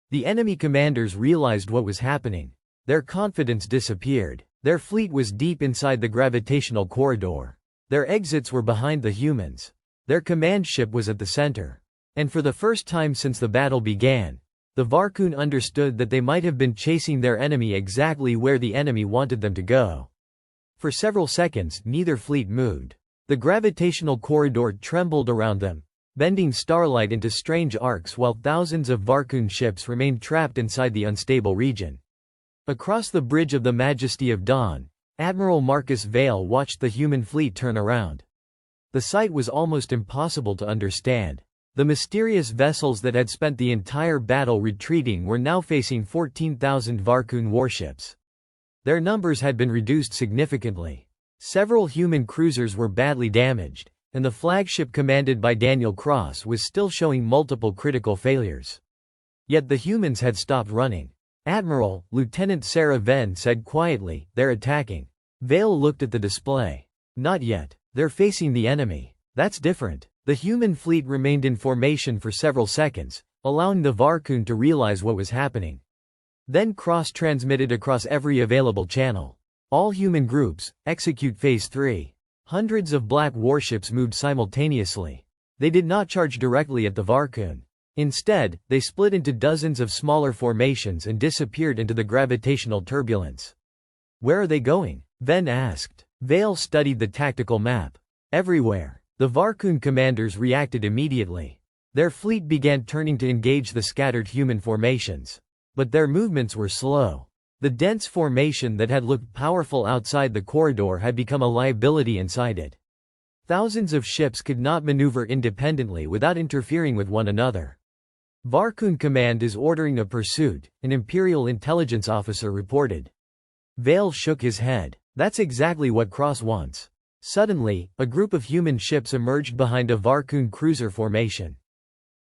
The enemy commanders realized what was happening. Their confidence disappeared. Their fleet was deep inside the gravitational corridor. Their exits were behind the humans. Their command ship was at the center. And for the first time since the battle began, the Varkun understood that they might have been chasing their enemy exactly where the enemy wanted them to go. For several seconds, neither fleet moved. The gravitational corridor trembled around them, bending starlight into strange arcs while thousands of Varkun ships remained trapped inside the unstable region. Across the Bridge of the Majesty of Dawn, Admiral Marcus Vale watched the human fleet turn around. The sight was almost impossible to understand. The mysterious vessels that had spent the entire battle retreating were now facing 14,000 Varkun warships. Their numbers had been reduced significantly. Several human cruisers were badly damaged, and the flagship commanded by Daniel Cross was still showing multiple critical failures. Yet the humans had stopped running. Admiral, Lieutenant Sarah Ven said quietly, they're attacking. Vale looked at the display. Not yet. They're facing the enemy. That's different. The human fleet remained in formation for several seconds, allowing the Varkun to realize what was happening. Then Cross transmitted across every available channel. All human groups, execute Phase 3. Hundreds of black warships moved simultaneously. They did not charge directly at the Varkun. Instead, they split into dozens of smaller formations and disappeared into the gravitational turbulence. Where are they going? Ven asked. Vale studied the tactical map. Everywhere. The Varkun commanders reacted immediately. Their fleet began turning to engage the scattered human formations. But their movements were slow. The dense formation that had looked powerful outside the corridor had become a liability inside it. Thousands of ships could not maneuver independently without interfering with one another. Varkun Command is ordering a pursuit, an Imperial intelligence officer reported. Vale shook his head. That's exactly what Cross wants. Suddenly, a group of human ships emerged behind a Varkun cruiser formation.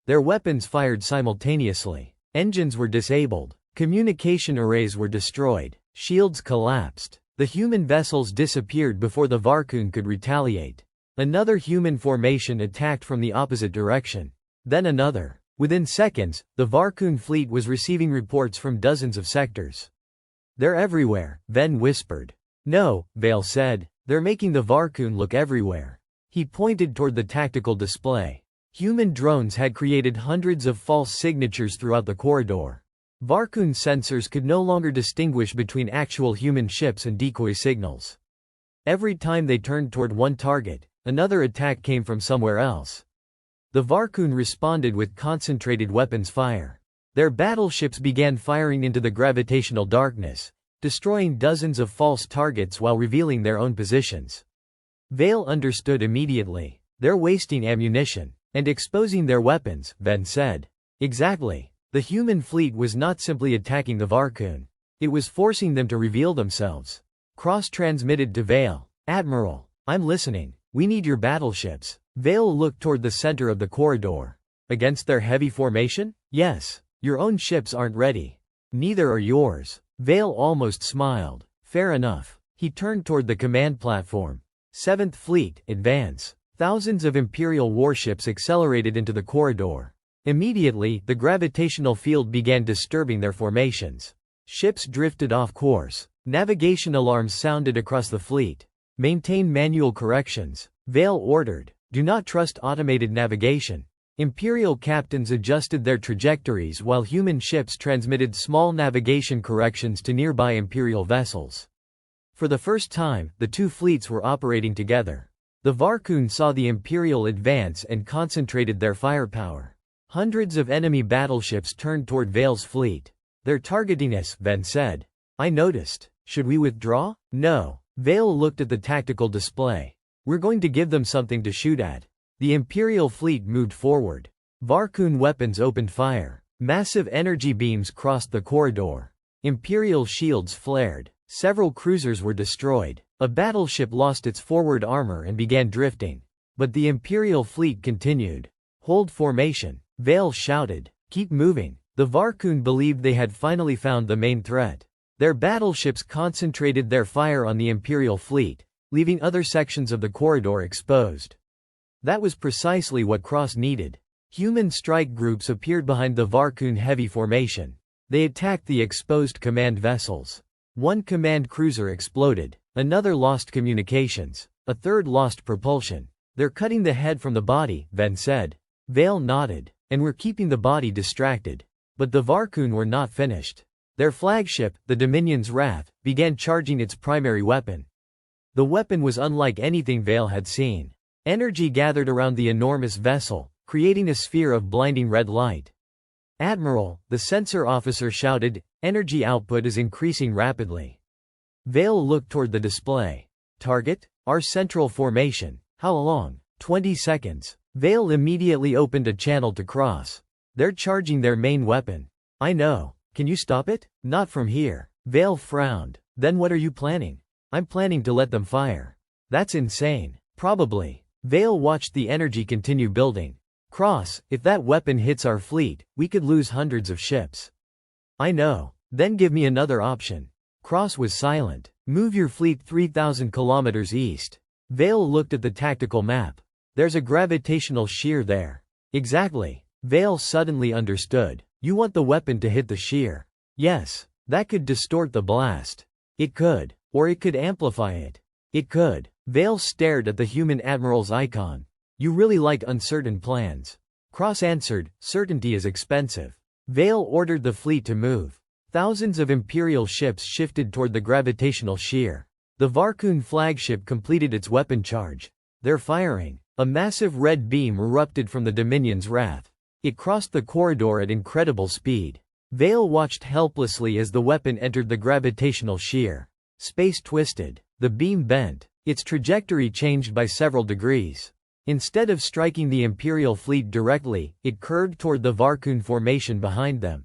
Their weapons fired simultaneously. Engines were disabled. Communication arrays were destroyed. Shields collapsed. The human vessels disappeared before the Varkun could retaliate. Another human formation attacked from the opposite direction. Then another. Within seconds, the Varkun fleet was receiving reports from dozens of sectors. They're everywhere, Ven whispered. No, Vale said. They're making the Varkun look everywhere. He pointed toward the tactical display. Human drones had created hundreds of false signatures throughout the corridor. Varkun sensors could no longer distinguish between actual human ships and decoy signals. Every time they turned toward one target, another attack came from somewhere else. The Varkun responded with concentrated weapons fire. Their battleships began firing into the gravitational darkness, destroying dozens of false targets while revealing their own positions. Vale understood immediately. They're wasting ammunition and exposing their weapons, Ven said. Exactly. The human fleet was not simply attacking the Varkun. It was forcing them to reveal themselves. Cross transmitted to Vale. Admiral, I'm listening. We need your battleships. Vale looked toward the center of the corridor. Against their heavy formation? Yes. Your own ships aren't ready. Neither are yours. Vale almost smiled. Fair enough. He turned toward the command platform. 7th Fleet, advance. Thousands of Imperial warships accelerated into the corridor. Immediately, the gravitational field began disturbing their formations. Ships drifted off course. Navigation alarms sounded across the fleet. Maintain manual corrections. Vale ordered. Do not trust automated navigation. Imperial captains adjusted their trajectories while human ships transmitted small navigation corrections to nearby Imperial vessels. For the first time, the two fleets were operating together. The Varkun saw the Imperial advance and concentrated their firepower. Hundreds of enemy battleships turned toward Vale's fleet. They're targeting us, Ven said. I noticed. Should we withdraw? No. Vale looked at the tactical display. We're going to give them something to shoot at. The Imperial fleet moved forward. Varkun weapons opened fire. Massive energy beams crossed the corridor. Imperial shields flared. Several cruisers were destroyed. A battleship lost its forward armor and began drifting. But the Imperial fleet continued. Hold formation. Vale shouted. Keep moving. The Varkun believed they had finally found the main threat. Their battleships concentrated their fire on the Imperial fleet, leaving other sections of the corridor exposed. That was precisely what Cross needed. Human strike groups appeared behind the Varkun heavy formation. They attacked the exposed command vessels. One command cruiser exploded. Another lost communications. A third lost propulsion. They're cutting the head from the body, Ven said. Vale nodded. And we're keeping the body distracted. But the Varkun were not finished. Their flagship, the Dominion's Wrath, began charging its primary weapon. The weapon was unlike anything Vale had seen. Energy gathered around the enormous vessel, creating a sphere of blinding red light. Admiral, the sensor officer shouted, energy output is increasing rapidly. Vale looked toward the display. Target? Our central formation. How long? 20 seconds. Vale immediately opened a channel to Cross. They're charging their main weapon. I know. Can you stop it? Not from here. Vale frowned. Then what are you planning? I'm planning to let them fire. That's insane. Probably. Vale watched the energy continue building. Cross, if that weapon hits our fleet, we could lose hundreds of ships. I know. Then give me another option. Cross was silent. Move your fleet 3,000 kilometers east. Vale looked at the tactical map. There's a gravitational shear there. Exactly. Vale suddenly understood. You want the weapon to hit the shear. Yes. That could distort the blast. It could. Or it could amplify it. It could. Vale stared at the human admiral's icon. You really like uncertain plans. Cross answered, certainty is expensive. Vale ordered the fleet to move. Thousands of Imperial ships shifted toward the gravitational shear. The Varkun flagship completed its weapon charge. They're firing. A massive red beam erupted from the Dominion's Wrath. It crossed the corridor at incredible speed. Vale watched helplessly as the weapon entered the gravitational shear. Space twisted. The beam bent. Its trajectory changed by several degrees. Instead of striking the Imperial fleet directly, it curved toward the Varkun formation behind them.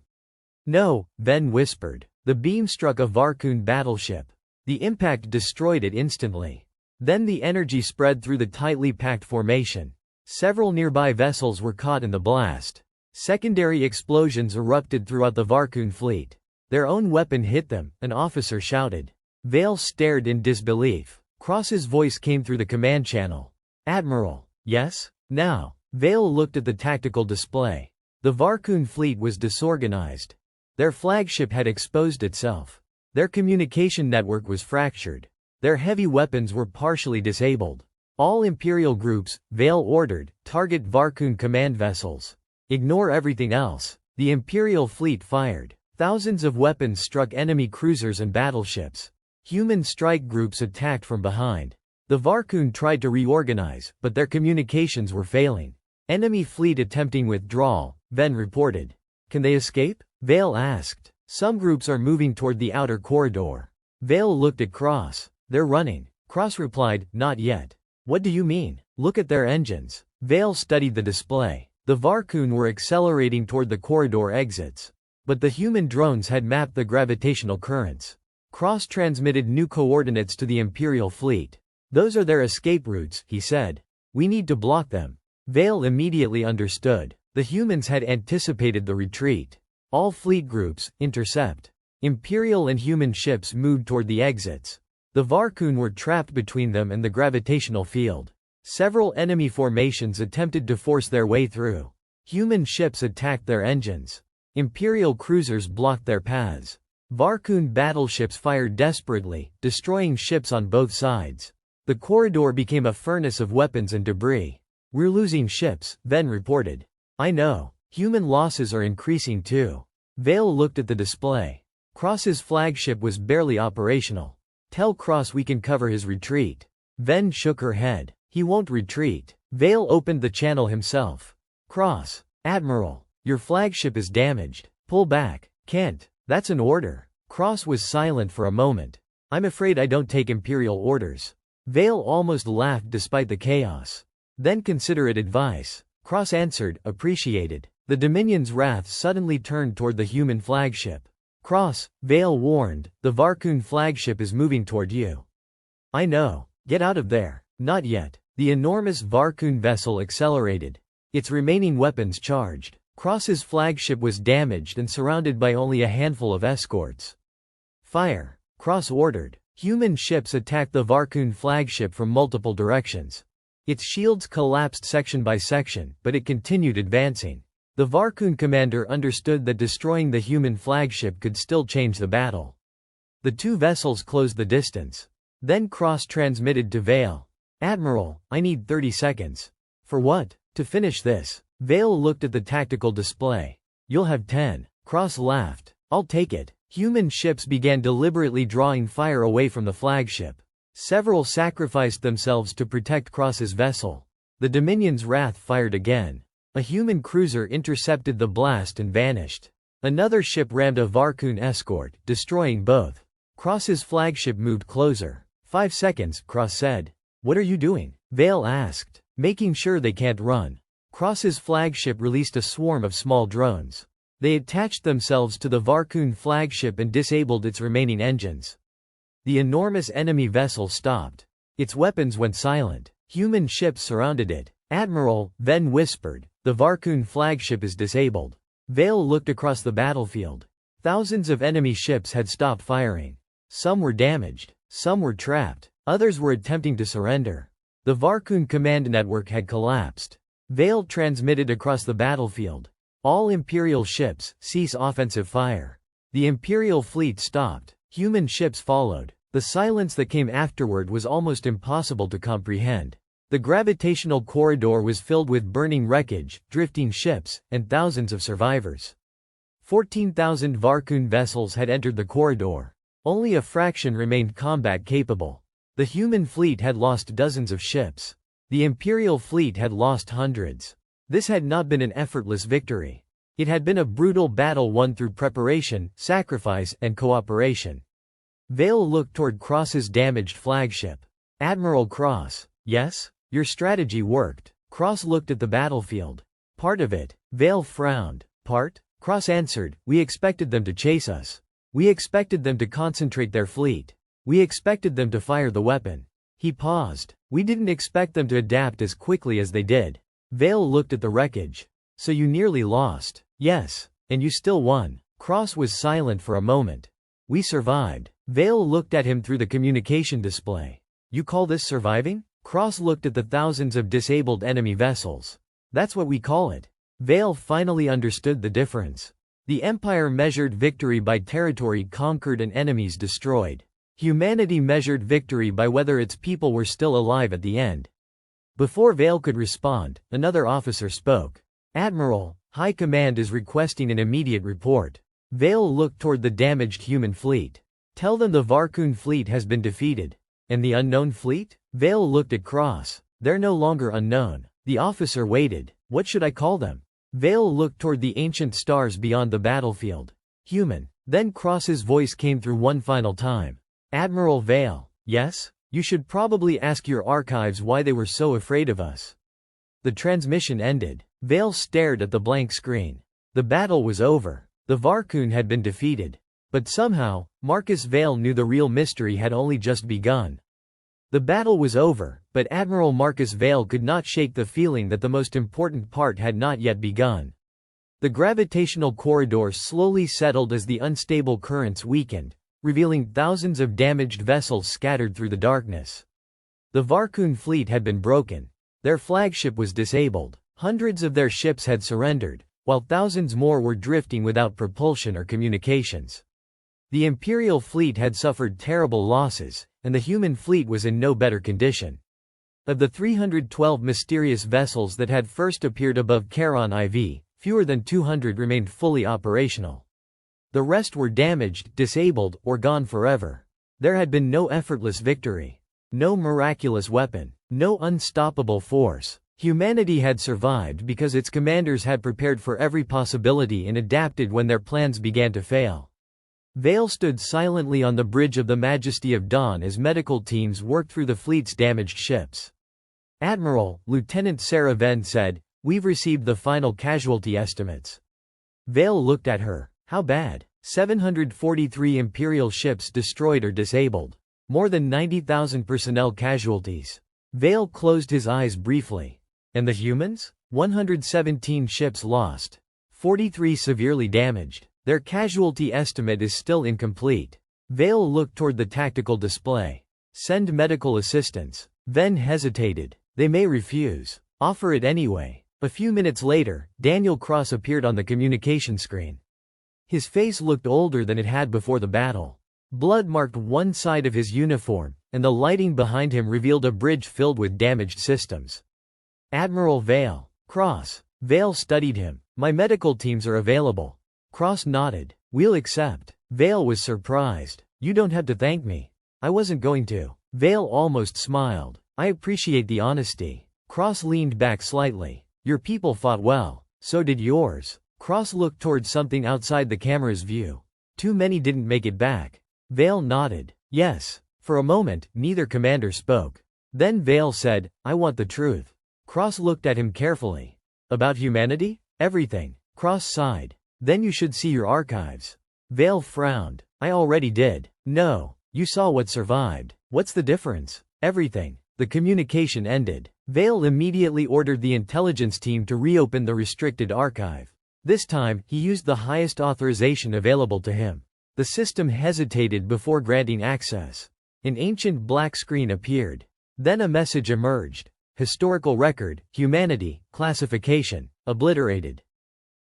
No, Ven whispered. The beam struck a Varkun battleship. The impact destroyed it instantly. Then the energy spread through the tightly packed formation. Several nearby vessels were caught in the blast. Secondary explosions erupted throughout the Varkun fleet. Their own weapon hit them, an officer shouted. Vale stared in disbelief. Cross's voice came through the command channel. Admiral. Yes? Now. Vale looked at the tactical display. The Varkun fleet was disorganized. Their flagship had exposed itself. Their communication network was fractured. Their heavy weapons were partially disabled. All Imperial groups, Vale ordered, target Varkani command vessels. Ignore everything else. The Imperial fleet fired. Thousands of weapons struck enemy cruisers and battleships. Human strike groups attacked from behind. The Varkani tried to reorganize, but their communications were failing. Enemy fleet attempting withdrawal, Ven reported. Can they escape? Vale asked. Some groups are moving toward the outer corridor. Vale looked at Cross. They're running. Cross replied, not yet. What do you mean? Look at their engines. Vale studied the display. The Varkani were accelerating toward the corridor exits. But the human drones had mapped the gravitational currents. Cross transmitted new coordinates to the Imperial fleet. Those are their escape routes, he said. We need to block them. Vale immediately understood. The humans had anticipated the retreat. All fleet groups, intercept. Imperial and human ships moved toward the exits. The Varkani were trapped between them and the gravitational field. Several enemy formations attempted to force their way through. Human ships attacked their engines. Imperial cruisers blocked their paths. Varkani battleships fired desperately, destroying ships on both sides. The corridor became a furnace of weapons and debris. We're losing ships, Ven reported. I know. Human losses are increasing too. Vale looked at the display. Cross's flagship was barely operational. Tell Cross we can cover his retreat. Ven shook her head. He won't retreat. Vale opened the channel himself. Cross. Admiral. Your flagship is damaged. Pull back. Can't. That's an order. Cross was silent for a moment. I'm afraid I don't take Imperial orders. Vale almost laughed despite the chaos. Then consider it advice. Cross answered, appreciated. The Dominion's wrath suddenly turned toward the human flagship. Cross, Vale warned, the Varkani flagship is moving toward you. I know. Get out of there. Not yet. The enormous Varkani vessel accelerated. Its remaining weapons charged. Cross's flagship was damaged and surrounded by only a handful of escorts. Fire. Cross ordered. Human ships attacked the Varkani flagship from multiple directions. Its shields collapsed section by section, but it continued advancing. The Varkani commander understood that destroying the human flagship could still change the battle. The two vessels closed the distance. Then Cross transmitted to Vale. Admiral, I need 30 seconds. For what? To finish this. Vale looked at the tactical display. You'll have 10. Cross laughed. I'll take it. Human ships began deliberately drawing fire away from the flagship. Several sacrificed themselves to protect Cross's vessel. The Dominion's wrath fired again. A human cruiser intercepted the blast and vanished. Another ship rammed a Varkani escort, destroying both. Cross's flagship moved closer. 5 seconds, Cross said. What are you doing? Vale asked. Making sure they can't run. Cross's flagship released a swarm of small drones. They attached themselves to the Varkani flagship and disabled its remaining engines. The enormous enemy vessel stopped. Its weapons went silent. Human ships surrounded it. Admiral, Ven whispered, the Varkani flagship is disabled. Vale looked across the battlefield. Thousands of enemy ships had stopped firing. Some were damaged. Some were trapped. Others were attempting to surrender. The Varkani command network had collapsed. Vale transmitted across the battlefield. All Imperial ships, cease offensive fire. The Imperial fleet stopped. Human ships followed. The silence that came afterward was almost impossible to comprehend. The gravitational corridor was filled with burning wreckage, drifting ships, and thousands of survivors. 14,000 Varkani vessels had entered the corridor. Only a fraction remained combat capable. The human fleet had lost dozens of ships. The Imperial fleet had lost hundreds. This had not been an effortless victory. It had been a brutal battle won through preparation, sacrifice, and cooperation. Vale looked toward Cross's damaged flagship. Admiral Cross. Yes? Your strategy worked. Cross looked at the battlefield. Part of it. Vale frowned. Part? Cross answered, we expected them to chase us. We expected them to concentrate their fleet. We expected them to fire the weapon. He paused. We didn't expect them to adapt as quickly as they did. Vale looked at the wreckage. So you nearly lost. Yes. And you still won. Cross was silent for a moment. We survived. Vale looked at him through the communication display. You call this surviving? Cross looked at the thousands of disabled enemy vessels. That's what we call it. Vale finally understood the difference. The Empire measured victory by territory conquered and enemies destroyed. Humanity measured victory by whether its people were still alive at the end. Before Vale could respond, another officer spoke. Admiral, High Command is requesting an immediate report. Vale looked toward the damaged human fleet. Tell them the Varkani fleet has been defeated. And the unknown fleet? Vale looked at Cross. They're no longer unknown. The officer waited. What should I call them? Vale looked toward the ancient stars beyond the battlefield. Human. Then Cross's voice came through one final time. Admiral Vale. Yes? You should probably ask your archives why they were so afraid of us. The transmission ended. Vale stared at the blank screen. The battle was over. The Varkani had been defeated. But somehow, Marcus Vale knew the real mystery had only just begun. The battle was over, but Admiral Marcus Vale could not shake the feeling that the most important part had not yet begun. The gravitational corridor slowly settled as the unstable currents weakened, revealing thousands of damaged vessels scattered through the darkness. The Varkani fleet had been broken. Their flagship was disabled. Hundreds of their ships had surrendered, while thousands more were drifting without propulsion or communications. The Imperial fleet had suffered terrible losses, and the human fleet was in no better condition. Of the 312 mysterious vessels that had first appeared above Charon IV, fewer than 200 remained fully operational. The rest were damaged, disabled, or gone forever. There had been no effortless victory. No miraculous weapon. No unstoppable force. Humanity had survived because its commanders had prepared for every possibility and adapted when their plans began to fail. Vale stood silently on the bridge of the Majesty of Dawn as medical teams worked through the fleet's damaged ships. Admiral, Lieutenant Sarah Venn said, "We've received the final casualty estimates." Vale looked at her. How bad? 743 Imperial ships destroyed or disabled. More than 90,000 personnel casualties. Vale closed his eyes briefly. And the humans? 117 ships lost. 43 severely damaged. Their casualty estimate is still incomplete. Vale looked toward the tactical display. Send medical assistance. Venn hesitated. They may refuse. Offer it anyway. A few minutes later, Daniel Cross appeared on the communication screen. His face looked older than it had before the battle. Blood marked one side of his uniform, and the lighting behind him revealed a bridge filled with damaged systems. Admiral Vale. Cross. Vale studied him. My medical teams are available. Cross nodded. We'll accept. Vale was surprised. You don't have to thank me. I wasn't going to. Vale almost smiled. I appreciate the honesty. Cross leaned back slightly. Your people fought well. So did yours. Cross looked towards something outside the camera's view. Too many didn't make it back. Vale nodded. Yes. For a moment, neither commander spoke. Then Vale said, I want the truth. Cross looked at him carefully. About humanity? Everything. Cross sighed. Then you should see your archives. Vale frowned. I already did. No. You saw what survived. What's the difference? Everything. The communication ended. Vale immediately ordered the intelligence team to reopen the restricted archive. This time, he used the highest authorization available to him. The system hesitated before granting access. An ancient black screen appeared. Then a message emerged. Historical record, humanity, classification, obliterated.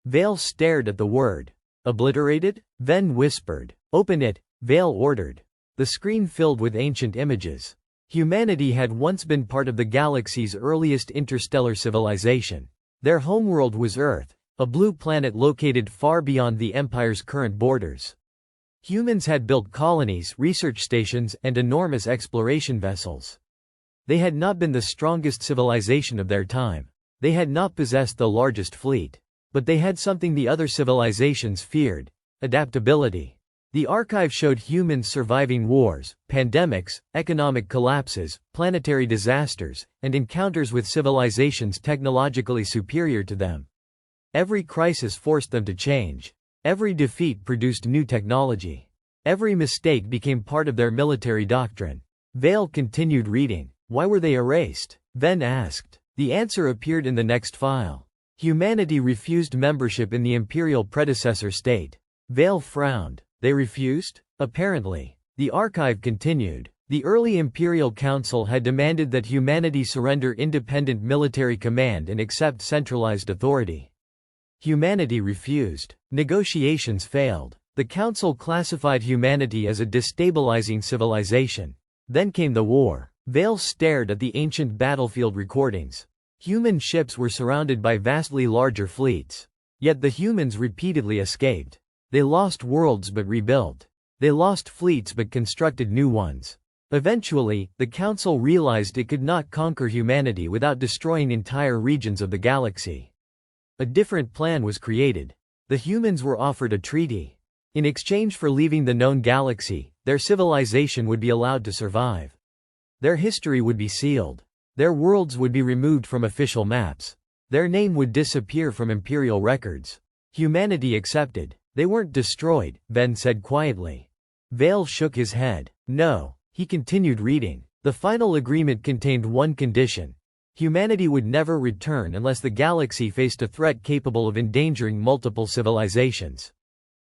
Vale stared at the word. Obliterated? Venn whispered. Open it, Vale ordered. The screen filled with ancient images. Humanity had once been part of the galaxy's earliest interstellar civilization. Their homeworld was Earth, a blue planet located far beyond the Empire's current borders. Humans had built colonies, research stations, and enormous exploration vessels. They had not been the strongest civilization of their time. They had not possessed the largest fleet. But they had something the other civilizations feared: adaptability. The archive showed humans surviving wars, pandemics, economic collapses, planetary disasters, and encounters with civilizations technologically superior to them. Every crisis forced them to change. Every defeat produced new technology. Every mistake became part of their military doctrine. Vale continued reading. Why were they erased? Venn asked. The answer appeared in the next file. Humanity refused membership in the Imperial predecessor state. Vale frowned. They refused? Apparently. The archive continued. The early Imperial Council had demanded that humanity surrender independent military command and accept centralized authority. Humanity refused. Negotiations failed. The Council classified humanity as a destabilizing civilization. Then came the war. Vale stared at the ancient battlefield recordings. Human ships were surrounded by vastly larger fleets. Yet the humans repeatedly escaped. They lost worlds but rebuilt. They lost fleets but constructed new ones. Eventually, the Council realized it could not conquer humanity without destroying entire regions of the galaxy. A different plan was created. The humans were offered a treaty. In exchange for leaving the known galaxy, their civilization would be allowed to survive. Their history would be sealed. Their worlds would be removed from official maps. Their name would disappear from imperial records. Humanity accepted. They weren't destroyed, Ben said quietly. Vale shook his head. No. He continued reading. The final agreement contained one condition. Humanity would never return unless the galaxy faced a threat capable of endangering multiple civilizations.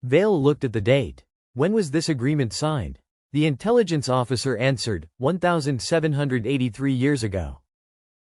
Vale looked at the date. When was this agreement signed? The intelligence officer answered, 1,783 years ago.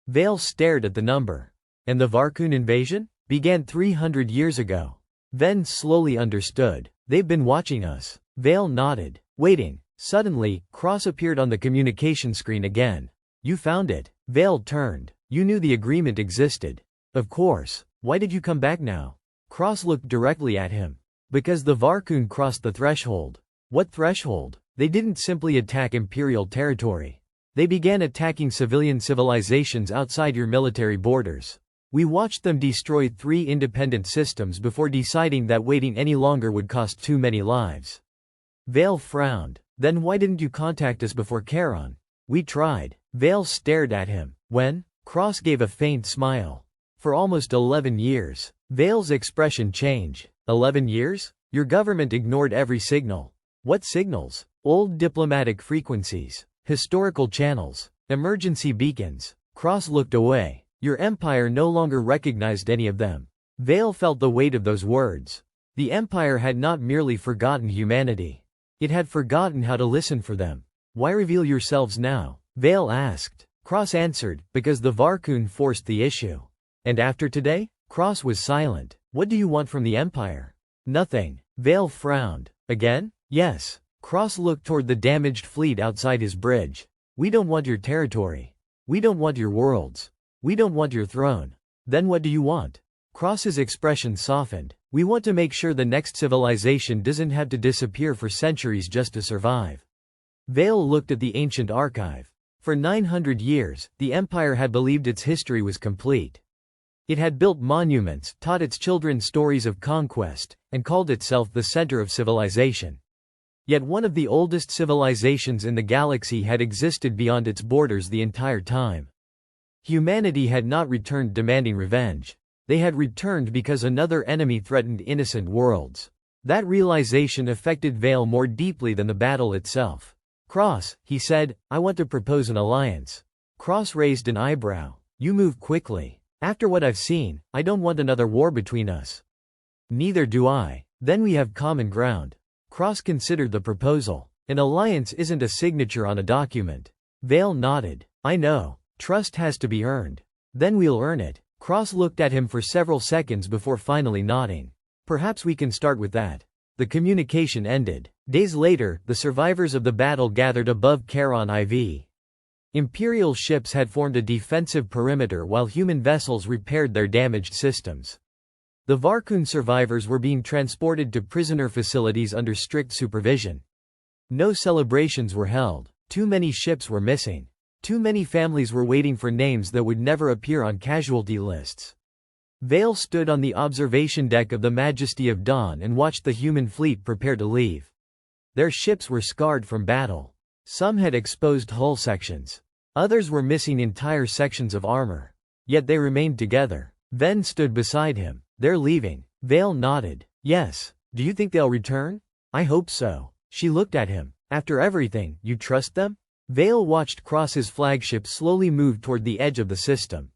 Vale stared at the number. And the Varkani invasion? Began 300 years ago. Ven slowly understood. They've been watching us. Vale nodded. Waiting. Suddenly, Cross appeared on the communication screen again. You found it. Vale turned. You knew the agreement existed. Of course. Why did you come back now? Cross looked directly at him. Because the Varkani crossed the threshold. What threshold? They didn't simply attack Imperial territory. They began attacking civilian civilizations outside your military borders. We watched them destroy 3 independent systems before deciding that waiting any longer would cost too many lives. Vale frowned. Then why didn't you contact us before Charon? We tried. Vale stared at him. When? Cross gave a faint smile. For almost 11 years. Vale's expression changed. 11 years? Your government ignored every signal. What signals? Old diplomatic frequencies. Historical channels. Emergency beacons. Cross looked away. Your empire no longer recognized any of them. Vale felt the weight of those words. The empire had not merely forgotten humanity. It had forgotten how to listen for them. Why reveal yourselves now? Vale asked. Cross answered, because the Varkani forced the issue. And after today? Cross was silent. What do you want from the empire? Nothing. Vale frowned. Again? Yes. Cross looked toward the damaged fleet outside his bridge. We don't want your territory. We don't want your worlds. We don't want your throne. Then what do you want? Cross's expression softened. We want to make sure the next civilization doesn't have to disappear for centuries just to survive. Vale looked at the ancient archive. For 900 years, the empire had believed its history was complete. It had built monuments, taught its children stories of conquest, and called itself the center of civilization. Yet one of the oldest civilizations in the galaxy had existed beyond its borders the entire time. Humanity had not returned demanding revenge. They had returned because another enemy threatened innocent worlds. That realization affected Vale more deeply than the battle itself. Cross, he said, I want to propose an alliance. Cross raised an eyebrow. You move quickly. After what I've seen, I don't want another war between us. Neither do I. Then we have common ground. Cross considered the proposal. An alliance isn't a signature on a document. Vale nodded. I know. Trust has to be earned. Then we'll earn it. Cross looked at him for several seconds before finally nodding. Perhaps we can start with that. The communication ended. Days later, the survivors of the battle gathered above Charon IV. Imperial ships had formed a defensive perimeter while human vessels repaired their damaged systems. The Varkani survivors were being transported to prisoner facilities under strict supervision. No celebrations were held. Too many ships were missing. Too many families were waiting for names that would never appear on casualty lists. Vale stood on the observation deck of the Majesty of Dawn and watched the human fleet prepare to leave. Their ships were scarred from battle. Some had exposed hull sections. Others were missing entire sections of armor. Yet they remained together. Ven stood beside him. They're leaving. Vale nodded. Yes. Do you think they'll return? I hope so. She looked at him. After everything, you trust them? Vale watched Cross's flagship slowly move toward the edge of the system.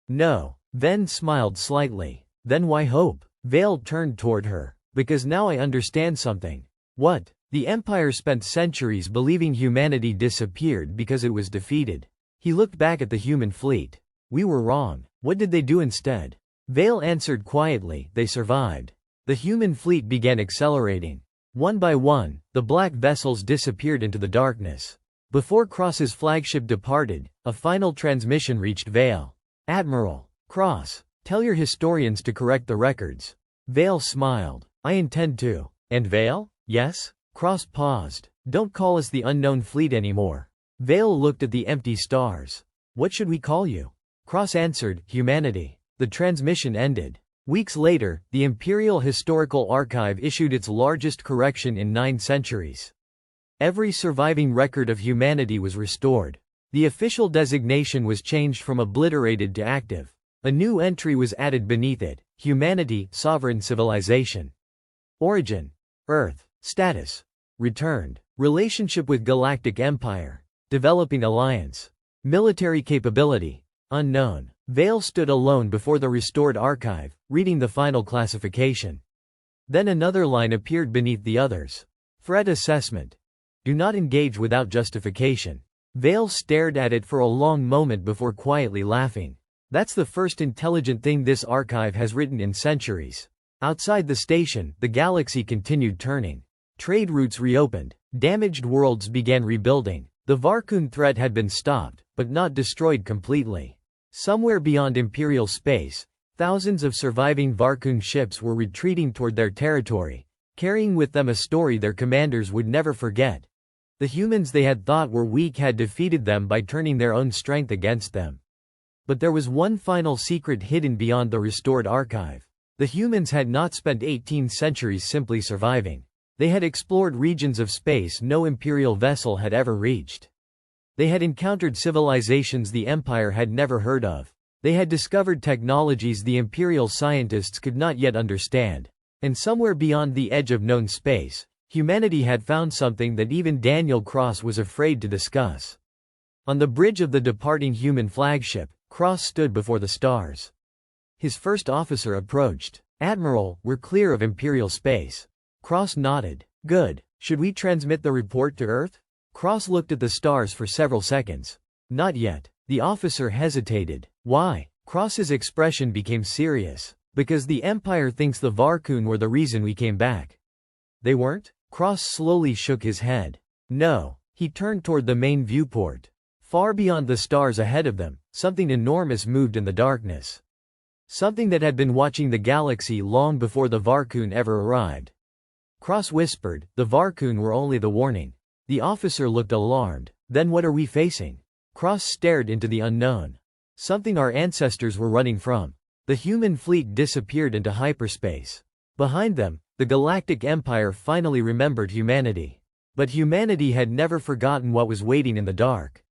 No. Ven smiled slightly. Then why hope? Vale turned toward her. Because now I understand something. What? The Empire spent centuries believing humanity disappeared because it was defeated. He looked back at the human fleet. We were wrong. What did they do instead? Vale answered quietly, they survived. The human fleet began accelerating. One by one, the black vessels disappeared into the darkness. Before Cross's flagship departed, a final transmission reached Vale. Admiral Cross, tell your historians to correct the records. Vale smiled. I intend to. And Vale? Yes? Cross paused. Don't call us the unknown fleet anymore. Vale looked at the empty stars. What should we call you? Cross answered, humanity. The transmission ended. Weeks later, the Imperial Historical Archive issued its largest correction in 9 centuries. Every surviving record of humanity was restored. The official designation was changed from obliterated to active. A new entry was added beneath it: humanity, sovereign civilization. Origin: Earth. Status: returned. Relationship with Galactic Empire. Developing alliance. Military capability: unknown. Vale stood alone before the restored archive, reading the final classification. Then another line appeared beneath the others. Threat assessment. Do not engage without justification. Vale stared at it for a long moment before quietly laughing. That's the first intelligent thing this archive has written in centuries. Outside the station, the galaxy continued turning. Trade routes reopened. Damaged worlds began rebuilding. The Varkani threat had been stopped, but not destroyed completely. Somewhere beyond Imperial space, thousands of surviving Varkani ships were retreating toward their territory, carrying with them a story their commanders would never forget. The humans they had thought were weak had defeated them by turning their own strength against them. But there was one final secret hidden beyond the restored archive. The humans had not spent 18 centuries simply surviving. They had explored regions of space no Imperial vessel had ever reached. They had encountered civilizations the Empire had never heard of. They had discovered technologies the Imperial scientists could not yet understand. And somewhere beyond the edge of known space, humanity had found something that even Daniel Cross was afraid to discuss. On the bridge of the departing human flagship, Cross stood before the stars. His first officer approached. Admiral, we're clear of Imperial space. Cross nodded. Good. Should we transmit the report to Earth? Cross looked at the stars for several seconds. Not yet. The officer hesitated. Why? Cross's expression became serious. Because the Empire thinks the Varkani were the reason we came back. They weren't? Cross slowly shook his head. No. He turned toward the main viewport. Far beyond the stars ahead of them, something enormous moved in the darkness. Something that had been watching the galaxy long before the Varkani ever arrived. Cross whispered, the Varkani were only the warning. The officer looked alarmed. Then what are we facing? Cross stared into the unknown. Something our ancestors were running from. The human fleet disappeared into hyperspace. Behind them, the Galactic Empire finally remembered humanity. But humanity had never forgotten what was waiting in the dark.